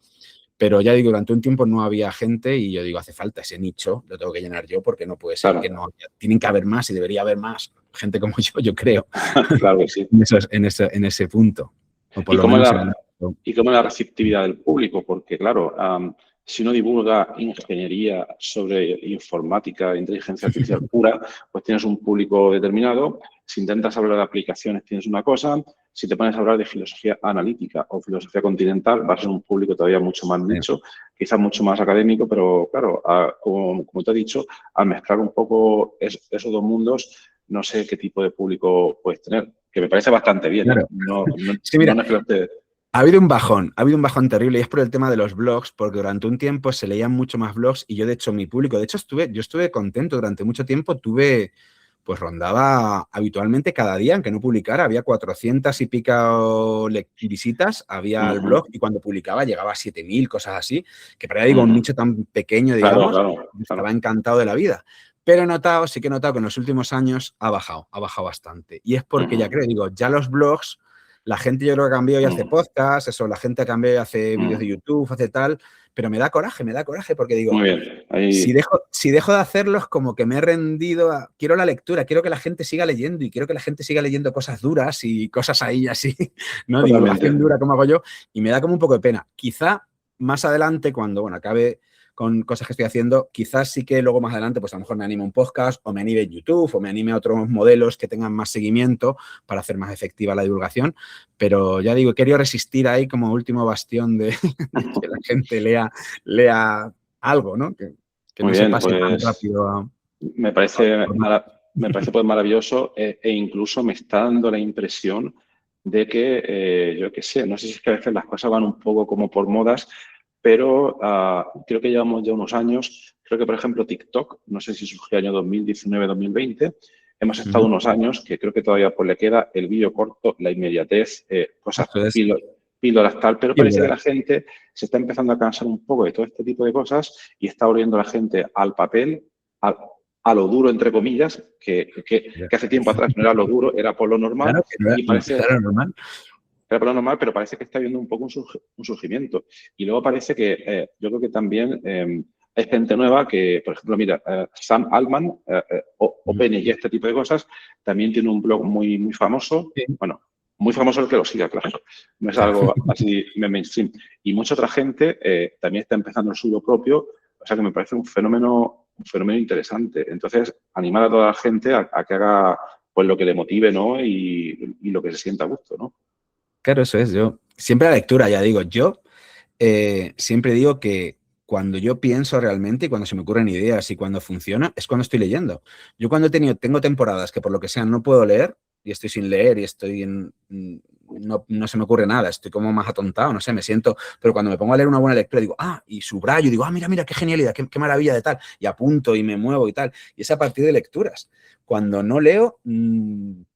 Pero ya digo, durante un tiempo no había gente y yo digo, hace falta ese nicho, lo tengo que llenar yo porque no puede ser que no haya. Tienen que haber más y debería haber más gente como yo creo. Claro que sí. en ese punto. ¿Y cómo es la receptividad del público? Porque, claro, si uno divulga ingeniería sobre informática, inteligencia artificial pura, pues tienes un público determinado. Si intentas hablar de aplicaciones, tienes una cosa. Si te pones a hablar de filosofía analítica o filosofía continental, vas a ser un público todavía mucho más nicho, quizás mucho más académico, pero, claro, como te he dicho, al mezclar un poco esos dos mundos, no sé qué tipo de público puedes tener, que me parece bastante bien. Claro. Sí, mira, ha habido un bajón terrible y es por el tema de los blogs, porque durante un tiempo se leían mucho más blogs y yo, de hecho, mi público, yo estuve contento durante mucho tiempo, rondaba habitualmente cada día, aunque no publicara, había 400 y pico visitas, había el blog y cuando publicaba llegaba a 7.000, cosas así, que para un nicho tan pequeño, digamos, estaba encantado de la vida. Pero sí que he notado que en los últimos años ha bajado bastante. Y es porque ya los blogs, la gente yo creo que ha cambiado y hace podcasts, la gente ha cambiado y hace vídeos de YouTube, hace tal, pero me da coraje porque digo, muy bien. Si dejo de hacerlo es como que me he rendido quiero la lectura, quiero que la gente siga leyendo y quiero que la gente siga leyendo cosas duras y cosas ahí así, ¿no? Divulgación dura como hago yo y me da como un poco de pena. Quizá más adelante cuando acabe con cosas que estoy haciendo, quizás sí que luego más adelante, pues a lo mejor me anime un podcast o me anime YouTube o me anime a otros modelos que tengan más seguimiento para hacer más efectiva la divulgación. Pero ya digo, he querido resistir ahí como último bastión de que la gente lea algo, ¿no? Que Muy no se bien, pase tan pues rápido a... me parece, me parece pues maravilloso e incluso me está dando la impresión de que, yo qué sé, no sé si es que a veces las cosas van un poco como por modas, pero creo que llevamos ya unos años, creo que por ejemplo TikTok, no sé si surgió año 2019-2020, hemos estado unos años que creo que todavía pues le queda el vídeo corto, la inmediatez, cosas píldoras tal, pero parece que la gente se está empezando a cansar un poco de todo este tipo de cosas y está volviendo la gente al papel, a lo duro, entre comillas, que hace tiempo atrás no era lo duro, era por lo normal. Claro, que no era, y parece, era normal. era por lo normal, pero parece que está habiendo un poco un surgimiento. Y luego parece que yo creo que también hay gente nueva que, por ejemplo, mira, Sam Altman, OpenAI y este tipo de cosas, también tiene un blog muy, muy famoso. Sí. Bueno, muy famoso el que lo siga, claro. No es algo así mainstream. Y mucha otra gente también está empezando el suyo propio. O sea que me parece un fenómeno interesante. Entonces, animar a toda la gente a que haga pues lo que le motive, ¿no? Y lo que se sienta a gusto, ¿no? Claro, eso es. Yo siempre la lectura, ya digo, yo siempre digo que cuando yo pienso realmente y cuando se me ocurren ideas y cuando funciona, es cuando estoy leyendo. Yo cuando tengo temporadas que por lo que sea no puedo leer y estoy sin leer y estoy no se me ocurre nada, estoy como más atontado, no sé, me siento, pero cuando me pongo a leer una buena lectura digo, y subrayo, digo, mira, qué genialidad, qué maravilla de tal, y apunto y me muevo y tal. Y es a partir de lecturas. Cuando no leo,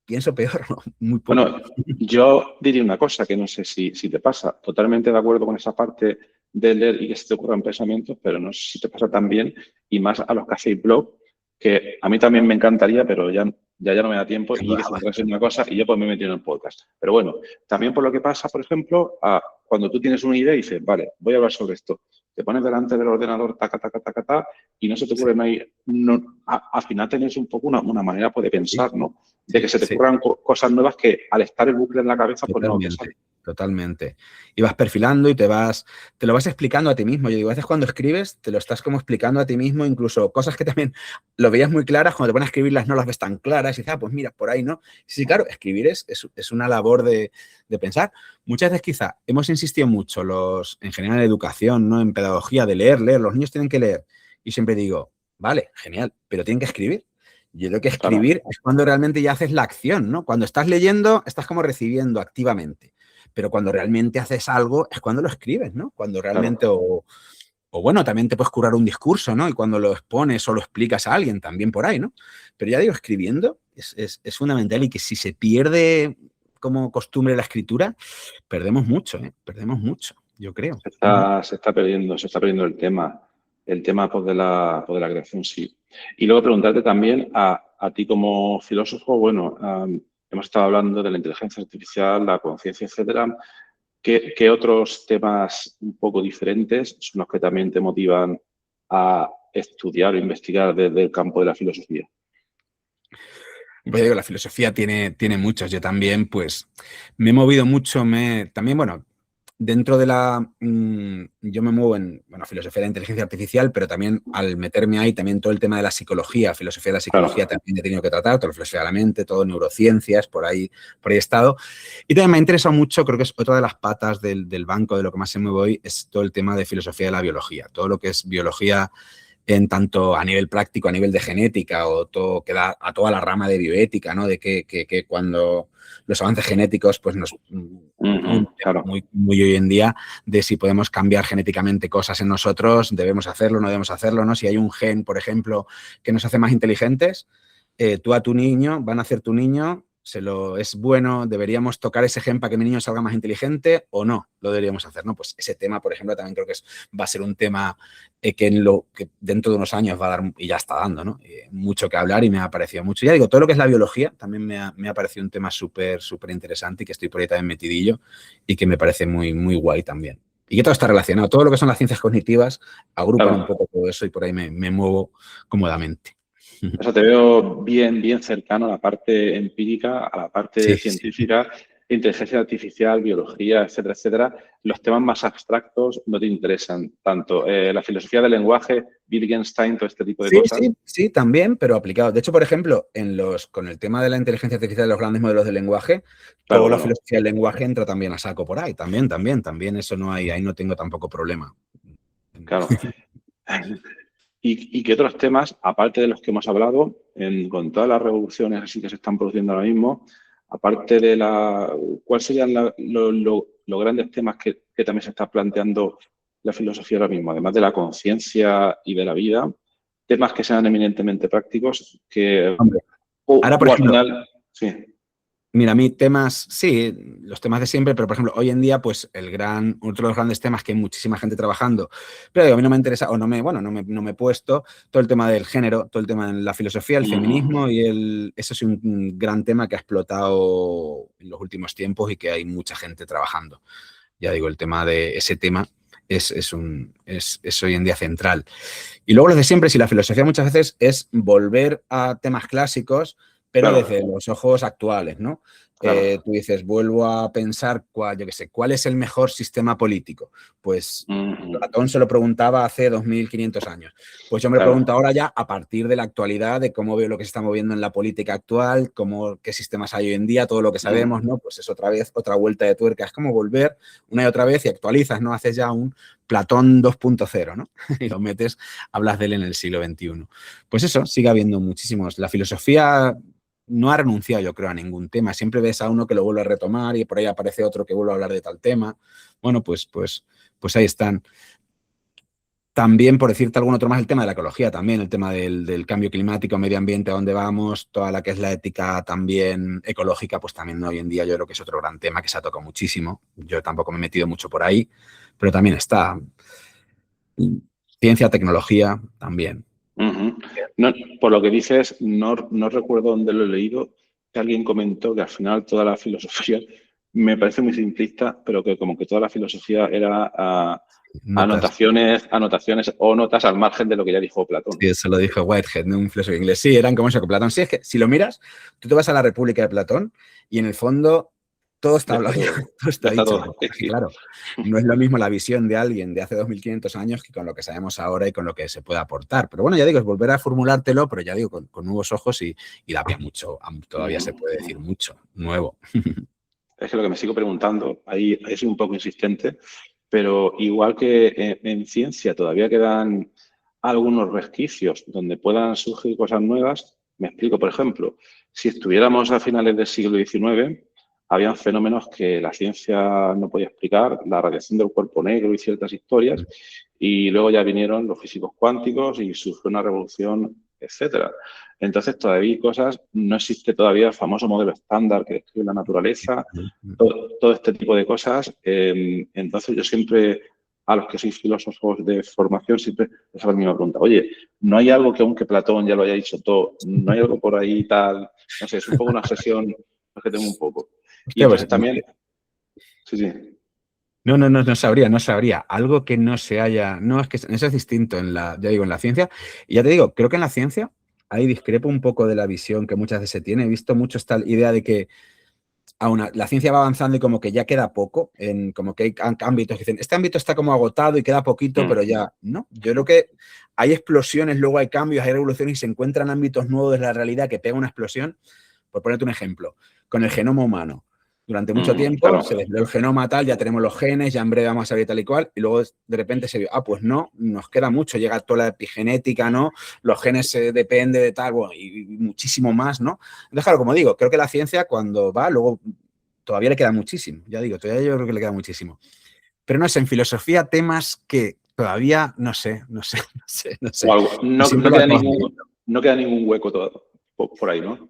pienso peor, ¿no? Muy poco. Bueno, yo diría una cosa que no sé si te pasa. Totalmente de acuerdo con esa parte de leer y que se te ocurran pensamientos, pero no sé si te pasa también, y más a los que hacéis blog, que a mí también me encantaría, pero ya no me da tiempo y que se una cosa y yo pues me he metido en el podcast. Pero bueno, también por lo que pasa, por ejemplo, cuando tú tienes una idea y dices, vale, voy a hablar sobre esto, te pones delante del ordenador, taca, y no se te ocurre, al final tenés un poco una manera pues, de pensar, ¿no? De que se te ocurran cosas nuevas que al estar el bucle en la cabeza, pues no te sale. Totalmente. Y vas perfilando y te lo vas explicando a ti mismo. Yo digo, a veces cuando escribes te lo estás como explicando a ti mismo, incluso cosas que también lo veías muy claras, cuando te pones a escribirlas no las ves tan claras y dices, pues mira, por ahí, ¿no? Sí, claro, escribir es una labor de pensar. Muchas veces quizá hemos insistido mucho en general en educación, ¿no? En pedagogía, de leer, los niños tienen que leer. Y siempre digo, vale, genial, pero tienen que escribir. Yo creo que escribir es cuando realmente ya haces la acción, ¿no? Cuando estás leyendo, estás como recibiendo activamente. Pero cuando realmente haces algo es cuando lo escribes, ¿no? Cuando realmente, o bueno, también te puedes curar un discurso, ¿no? Y cuando lo expones o lo explicas a alguien, también por ahí, ¿no? Pero ya digo, escribiendo es fundamental y que si se pierde como costumbre la escritura, perdemos mucho, ¿eh? Perdemos mucho, yo creo. Se está perdiendo el tema pues, de la creación, sí. Y luego preguntarte también a ti como filósofo, bueno, hemos estado hablando de la inteligencia artificial, la conciencia, etcétera. ¿Qué otros temas un poco diferentes son los que también te motivan a estudiar o investigar desde el campo de la filosofía? Pues digo, la filosofía tiene muchos. Yo también, pues, me he movido mucho, también, bueno, dentro de yo me muevo en, filosofía de la inteligencia artificial, pero también al meterme ahí, también todo el tema de la psicología, filosofía de la psicología también he tenido que tratar, todo la filosofía de la mente, todo neurociencias, por ahí he estado. Y también me ha interesado mucho, creo que es otra de las patas del banco, de lo que más se mueve hoy, es todo el tema de filosofía de la biología, todo lo que es biología en tanto a nivel práctico, a nivel de genética o todo que da a toda la rama de bioética, ¿no? De que cuando los avances genéticos, pues muy hoy en día de si podemos cambiar genéticamente cosas en nosotros, debemos hacerlo, no debemos hacerlo, ¿no? Si hay un gen, por ejemplo, que nos hace más inteligentes, tú a tu niño, va a nacer tu niño, es bueno, deberíamos tocar ese gen para que mi niño salga más inteligente o no, lo deberíamos hacer, ¿no? Pues ese tema, por ejemplo, también creo que va a ser un tema que dentro de unos años va a dar, y ya está dando, ¿no? Mucho que hablar y me ha parecido mucho. Ya digo, todo lo que es la biología también me ha parecido un tema súper interesante y que estoy por ahí también metidillo y que me parece muy, muy guay también. Y que todo está relacionado. Todo lo que son las ciencias cognitivas agrupan un poco todo eso y por ahí me muevo cómodamente. O sea, te veo bien cercano a la parte empírica, a la parte científica. inteligencia artificial, biología, etcétera, etcétera, los temas más abstractos no te interesan tanto. La filosofía del lenguaje, Wittgenstein, todo este tipo de cosas. Sí, también, pero aplicado. De hecho, por ejemplo, con el tema de la inteligencia artificial, los grandes modelos de lenguaje, Claro, toda la bueno. filosofía del lenguaje entra también a saco por ahí. También, eso no hay, ahí no tengo tampoco problema. Claro. ¿Y qué otros temas, aparte de los que hemos hablado, con todas las revoluciones así que se están produciendo ahora mismo, aparte de ¿cuáles serían los grandes temas que también se está planteando la filosofía ahora mismo? Además de la conciencia y de la vida, temas que sean eminentemente prácticos, que Hombre, ahora, por o al ejemplo, final, sí. mira, a mí temas, sí, los temas de siempre, pero por ejemplo, hoy en día, pues otro de los grandes temas que hay muchísima gente trabajando, pero digo, a mí no me interesa, o no me he puesto, todo el tema del género, todo el tema de la filosofía, el feminismo eso es un gran tema que ha explotado en los últimos tiempos y que hay mucha gente trabajando. Ya digo, el tema de ese tema es hoy en día central. Y luego los de siempre, si la filosofía muchas veces es volver a temas clásicos, pero Claro. desde los ojos actuales, ¿no? Claro. Tú dices, vuelvo a pensar, ¿cuál es el mejor sistema político? Pues Platón se lo preguntaba hace 2500 años. Pues yo me lo pregunto ahora ya a partir de la actualidad, de cómo veo lo que se está moviendo en la política actual, qué sistemas hay hoy en día, todo lo que sabemos, ¿no? Pues es otra vuelta de tuerca. Es como volver una y otra vez y actualizas, ¿no? Haces ya un Platón 2.0, ¿no? Y lo metes, hablas de él en el siglo XXI. Pues eso, sigue habiendo muchísimos. La filosofía no ha renunciado, yo creo, a ningún tema. Siempre ves a uno que lo vuelve a retomar y por ahí aparece otro que vuelve a hablar de tal tema. Bueno, pues ahí están. También, por decirte algún otro más, el tema de la ecología también, el tema del cambio climático, medio ambiente, a dónde vamos, toda la que es la ética también ecológica, pues también hoy en día yo creo que es otro gran tema que se ha tocado muchísimo. Yo tampoco me he metido mucho por ahí, pero también está. Ciencia, tecnología, también. No, por lo que dices, no recuerdo dónde lo he leído, que alguien comentó que al final toda la filosofía, me parece muy simplista, pero que como que toda la filosofía era anotaciones o notas al margen de lo que ya dijo Platón. Sí, eso lo dijo Whitehead, ¿no? Un filósofo inglés. Sí, eran como eso que Platón. Sí, es que si lo miras, tú te vas a la República de Platón y en el fondo todo está hablado ya, todo está dicho. Todo. Claro, no es lo mismo la visión de alguien de hace 2500 años que con lo que sabemos ahora y con lo que se puede aportar. Pero bueno, ya digo, es volver a formulártelo, pero ya digo, con nuevos ojos y da pie mucho. Todavía se puede decir mucho nuevo. Es que lo que me sigo preguntando, ahí es un poco insistente, pero igual que en ciencia todavía quedan algunos resquicios donde puedan surgir cosas nuevas. Me explico, por ejemplo, si estuviéramos a finales del siglo XIX, habían fenómenos que la ciencia no podía explicar, la radiación del cuerpo negro y ciertas historias, y luego ya vinieron los físicos cuánticos y surgió una revolución, etcétera. Entonces todavía hay cosas, no existe todavía el famoso modelo estándar que describe la naturaleza, todo este tipo de cosas. Entonces yo siempre, a los que sois filósofos de formación, siempre les hago la misma pregunta. Oye, ¿no hay algo que aunque Platón ya lo haya dicho todo, no hay algo por ahí tal? No sé, es un poco una obsesión que tengo un poco. Y entonces también... Sí. No sabría. Algo que no se haya... No, es que eso es distinto en la ciencia. Y ya te digo, creo que en la ciencia ahí discrepo un poco de la visión que muchas veces se tiene. He visto mucho esta idea de que la ciencia va avanzando y como que ya queda poco, como que hay ámbitos que dicen, este ámbito está como agotado y queda poquito, pero ya no. Yo creo que hay explosiones, luego hay cambios, hay revoluciones y se encuentran ámbitos nuevos de la realidad que pega una explosión. Por ponerte un ejemplo, con el genoma humano. Durante mucho tiempo se desveló el genoma tal, ya tenemos los genes, ya en breve vamos a ver tal y cual, y luego de repente se vio, pues no, nos queda mucho, llega toda la epigenética, ¿no? Los genes depende de tal, bueno, y muchísimo más, ¿no? Entonces, claro, como digo, creo que la ciencia cuando va, luego todavía le queda muchísimo, ya digo, todavía yo creo que le queda muchísimo. Pero no sé, en filosofía temas que todavía, no sé. No queda ningún hueco todo, por ahí, ¿no?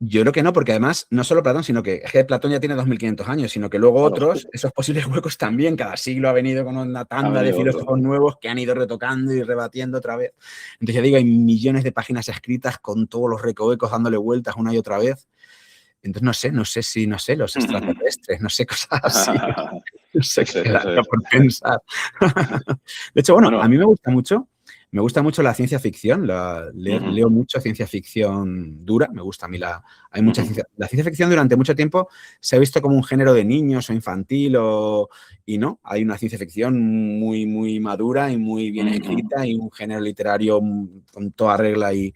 Yo creo que no, porque además, no solo Platón, sino que Platón ya tiene 2500 años, sino que luego otros, esos posibles huecos también, cada siglo ha venido con una tanda de filósofos nuevos que han ido retocando y rebatiendo otra vez. Entonces, ya digo, hay millones de páginas escritas con todos los recovecos dándole vueltas una y otra vez. Entonces, no sé, los extraterrestres, no sé, cosas así. No sé qué queda por pensar. De hecho, bueno, a mí me gusta mucho Me gusta mucho la ciencia ficción, leo mucho ciencia ficción dura, me gusta a mí hay mucha la ciencia ficción durante mucho tiempo se ha visto como un género de niños o infantil y no, hay una ciencia ficción muy, muy madura y muy bien escrita y un género literario con toda regla y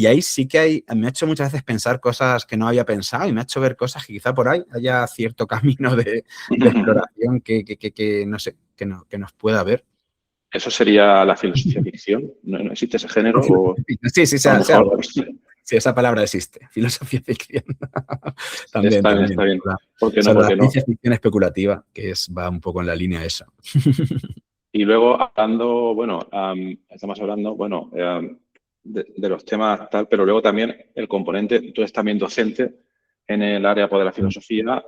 ahí sí que me ha hecho muchas veces pensar cosas que no había pensado y me ha hecho ver cosas que quizá por ahí haya cierto camino de exploración que no sé, que nos pueda ver. ¿Eso sería la filosofía ficción? ¿No existe ese género? Sí, sí, A lo mejor sí, esa palabra existe, filosofía ficción. También. está bien. ¿Por qué O sea, no? ¿Por la qué no? ciencia ficción especulativa, va un poco en la línea esa. Y luego hablando, bueno, estamos hablando, bueno, de los temas tal, pero luego también el componente, tú eres también docente en el área pues, de la filosofía.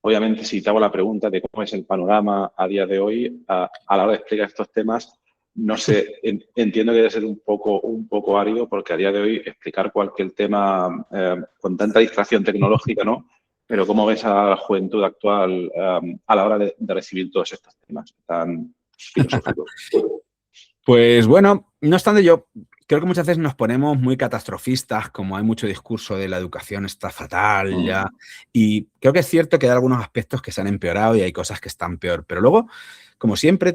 Obviamente, si te hago la pregunta de cómo es el panorama a día de hoy, a la hora de explicar estos temas, no sé, entiendo que debe ser un poco árido porque a día de hoy explicar cualquier tema con tanta distracción tecnológica, ¿no? Pero ¿cómo ves a la juventud actual a la hora de recibir todos estos temas tan filosóficos? Pues bueno, no obstante, yo creo que muchas veces nos ponemos muy catastrofistas, como hay mucho discurso de la educación está fatal ya, y creo que es cierto que hay algunos aspectos que se han empeorado y hay cosas que están peor, pero luego, como siempre,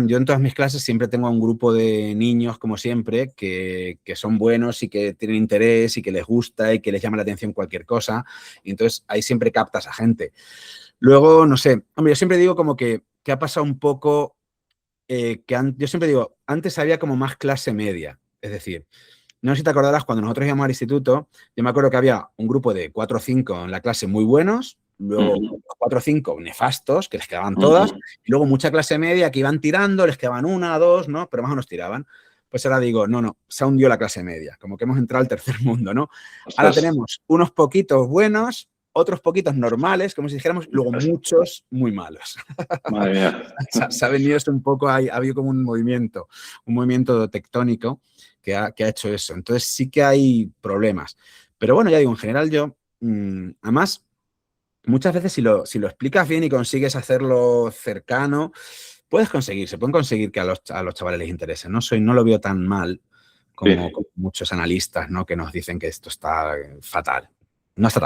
yo en todas mis clases siempre tengo un grupo de niños, como siempre, que son buenos y que tienen interés y que les gusta y que les llama la atención cualquier cosa, y entonces ahí siempre captas a gente. Luego, no sé, hombre, yo siempre digo como que ha pasado un poco... yo siempre digo, antes había como más clase media, es decir, no sé si te acordarás, cuando nosotros íbamos al instituto, yo me acuerdo que había un grupo de 4 o 5 en la clase muy buenos, luego 4 o 5 nefastos, que les quedaban todas, y luego mucha clase media que iban tirando, les quedaban 1, 2, ¿no? Pero más o menos tiraban. Pues ahora digo, no, se ha hundido la clase media, como que hemos entrado al tercer mundo, ¿no? Ahora tenemos unos poquitos buenos, otros poquitos normales, como si dijéramos, y luego muchos muy malos. Madre mía. Se ha venido esto un poco, ha habido como un movimiento tectónico que ha hecho eso. Entonces sí que hay problemas. Pero bueno, ya digo, en general yo, además, muchas veces si lo explicas bien y consigues hacerlo cercano, se pueden conseguir que a los chavales les interese. No lo veo tan mal como muchos analistas, ¿no? Que nos dicen que esto está fatal. No está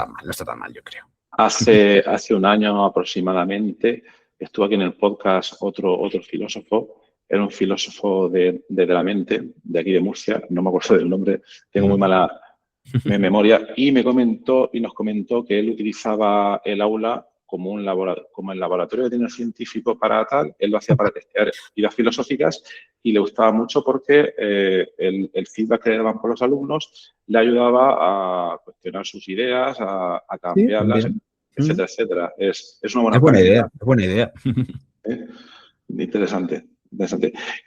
tan mal, yo creo. Hace un año aproximadamente estuvo aquí en el podcast otro filósofo, era un filósofo de la mente, de aquí de Murcia, no me acuerdo del nombre, tengo muy mala memoria, y nos comentó que él utilizaba el aula como el laboratorio que tiene el científico para tal, él lo hacía para testear ideas filosóficas y le gustaba mucho porque el feedback que le daban por los alumnos le ayudaba a cuestionar sus ideas, a cambiarlas, etcétera, etcétera. Es una buena práctica. Es buena idea. Interesante.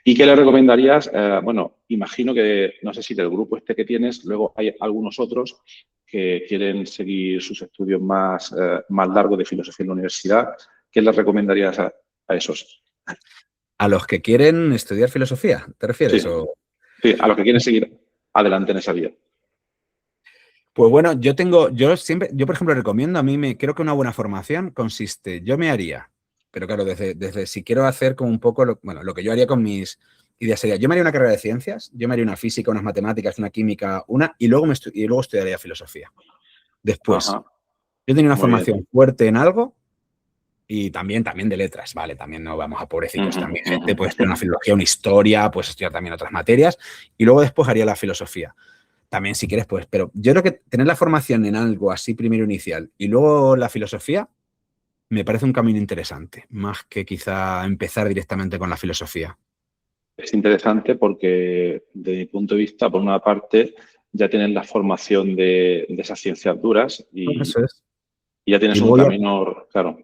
¿Y qué le recomendarías? Bueno, imagino que, no sé si del grupo este que tienes, luego hay algunos otros que quieren seguir sus estudios más largos de filosofía en la universidad. ¿Qué les recomendarías a esos? ¿A los que quieren estudiar filosofía, te refieres? Sí, sí, a los que quieren seguir adelante en esa vía. Pues bueno, yo por ejemplo recomiendo, creo que una buena formación consiste, yo me haría, pero claro, desde si quiero hacer como un poco, lo que yo haría con mis ideas sería, yo me haría una carrera de ciencias, yo me haría una física, unas matemáticas, una química, y luego estudiaría filosofía. Después, Ajá. yo tenía una Muy formación bien. fuerte en algo y también de letras, ¿vale? También no vamos a pobrecitos, también gente puede estudiar una filología, una historia, puedes estudiar también otras materias y luego después haría la filosofía. También si quieres, pues, pero yo creo que tener la formación en algo así primero inicial y luego la filosofía me parece un camino interesante, más que quizá empezar directamente con la filosofía. Es interesante porque, desde mi punto de vista, por una parte, ya tienes la formación de esas ciencias duras Eso es. y ya tienes Y un luego camino, claro.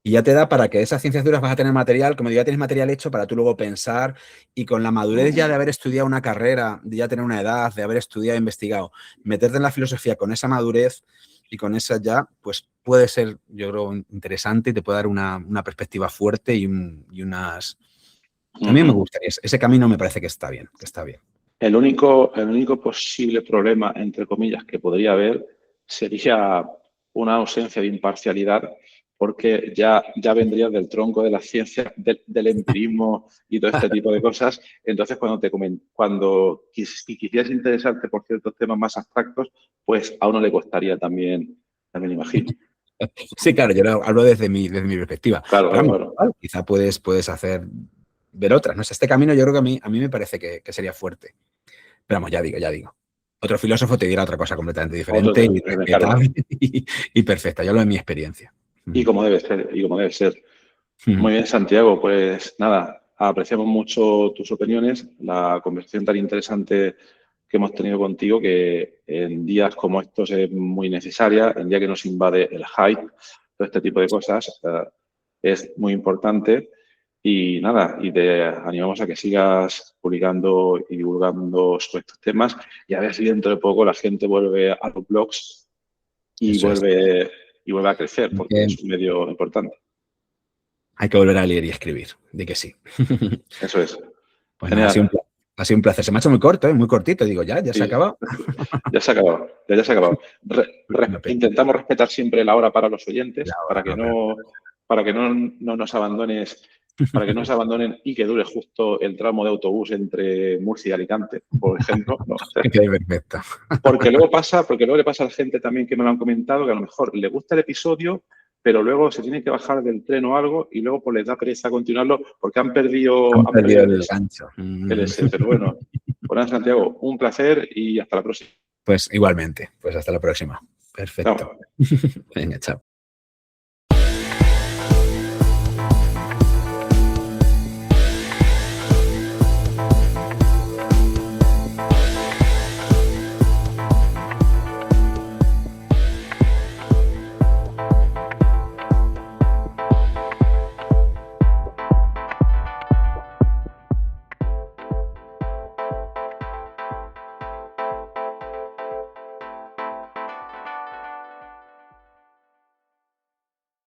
y ya te da para que esas ciencias duras vas a tener material, como digo, ya tienes material hecho para tú luego pensar y con la madurez ya de haber estudiado una carrera, de ya tener una edad, de haber estudiado e investigado, meterte en la filosofía con esa madurez y con esa ya, pues puede ser, yo creo, interesante y te puede dar una perspectiva fuerte y unas... A mí me gustaría, ese camino me parece que está bien, El único posible problema, entre comillas, que podría haber sería una ausencia de imparcialidad porque ya vendrías del tronco de la ciencia, del empirismo y todo este tipo de cosas. Entonces, cuando quisieras interesarte por ciertos temas más abstractos, pues a uno le costaría también imagino. Sí, claro, yo hablo desde mi perspectiva. Claro, Pero, claro. Quizá puedes ver otras. ¿No? Este camino yo creo que a mí me parece que sería fuerte. Pero vamos, ya digo. Otro filósofo te dirá otra cosa completamente diferente y perfecta. Yo hablo de mi experiencia. Y como debe ser. Muy bien, Santiago. Pues nada, apreciamos mucho tus opiniones, la conversación tan interesante que hemos tenido contigo, que en días como estos es muy necesaria, en día que nos invade el hype, todo este tipo de cosas, es muy importante. Y nada, y te animamos a que sigas publicando y divulgando sobre estos temas y a ver si dentro de poco la gente vuelve a los blogs y vuelve a crecer, porque es un medio importante. Hay que volver a leer y escribir, de que sí. Eso es. Pues nada, ha sido un placer. Se me ha hecho muy corto, muy cortito. Digo, ya se ha acabado. Ya se ha acabado. Intentamos respetar siempre la hora para los oyentes, para que no nos abandones. Para que no se abandonen y que dure justo el tramo de autobús entre Murcia y Alicante, por ejemplo. ¿No? Perfecto. Porque luego le pasa a la gente también que me lo han comentado, que a lo mejor le gusta el episodio, pero luego se tiene que bajar del tren o algo y luego pues les da pereza continuarlo porque han perdido el gancho. Pero bueno, Santiago, un placer y hasta la próxima. Pues igualmente, pues hasta la próxima. Perfecto. Venga, chao.